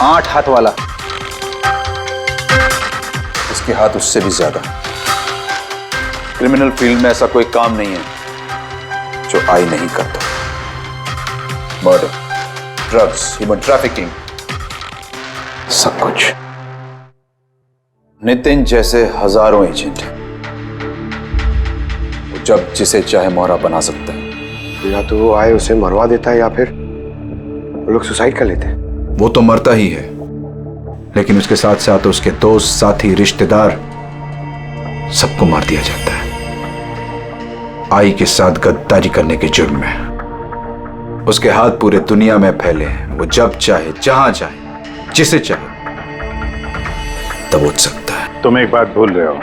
8 हाथ वाला? इसके हाथ उससे भी ज्यादा। क्रिमिनल फील्ड में ऐसा कोई काम नहीं है जो आई नहीं करता। मर्डर, ड्रग्स, ह्यूमन ट्रैफिकिंग, सब कुछ। नितिन जैसे हजारों एजेंट हैं, वो जब जिसे चाहे मोहरा बना सकता है। या तो वो आए उसे मरवा देता है, या फिर वो लोग सुसाइड कर लेते हैं। वो तो मरता ही है, लेकिन उसके साथ साथ उसके दोस्त, साथी, रिश्तेदार सबको मार दिया जाता है। आई के साथ गद्दारी करने के जुर्म में उसके हाथ पूरे दुनिया में फैले हैं। वो जब चाहे, जहां चाहे, जिसे चाहे दबोच सकता है। तुम एक बात भूल रहे हो,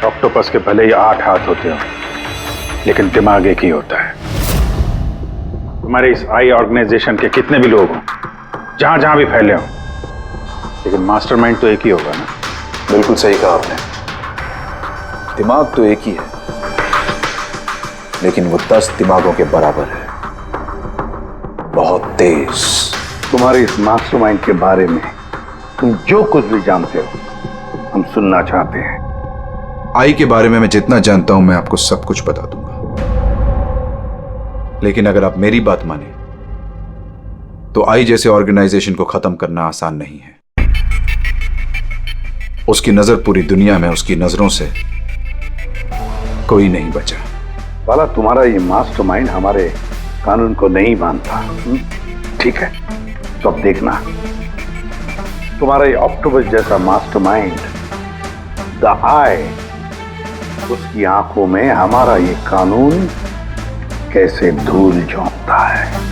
ऑक्टोपस के भले ही 8 हाथ होते हो, लेकिन दिमाग एक ही होता है। तुम्हारे इस आई ऑर्गेनाइजेशन के कितने भी लोग हों, जहां जहां भी फैले हों, लेकिन मास्टरमाइंड तो एक ही होगा ना। बिल्कुल सही कहा आपने। दिमाग तो एक ही है, लेकिन वो 10 दिमागों के बराबर है, बहुत तेज। तुम्हारे इस मास्टरमाइंड के बारे में तुम जो कुछ भी जानते हो, हम सुनना चाहते हैं। आई के बारे में मैं जितना जानता हूं, मैं आपको सब कुछ बता दूंगा। लेकिन अगर आप मेरी बात माने तो आई जैसे ऑर्गेनाइजेशन को खत्म करना आसान नहीं है। उसकी नजर पूरी दुनिया में, उसकी नजरों से कोई नहीं बचा। बाला, तुम्हारा ये मास्टरमाइंड हमारे कानून को नहीं मानता। ठीक है, तो अब देखना, तुम्हारा ये ऑक्टोपस जैसा मास्टरमाइंड, द आई, उसकी आंखों में हमारा ये कानून कैसे धूल झोंकता है।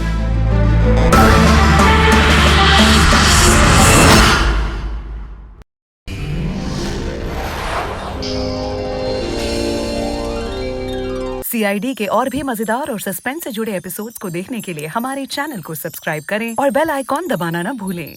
CID के और भी मजेदार और सस्पेंस से जुड़े एपिसोड्स को देखने के लिए हमारे चैनल को सब्सक्राइब करें और बेल आइकॉन दबाना ना भूलें।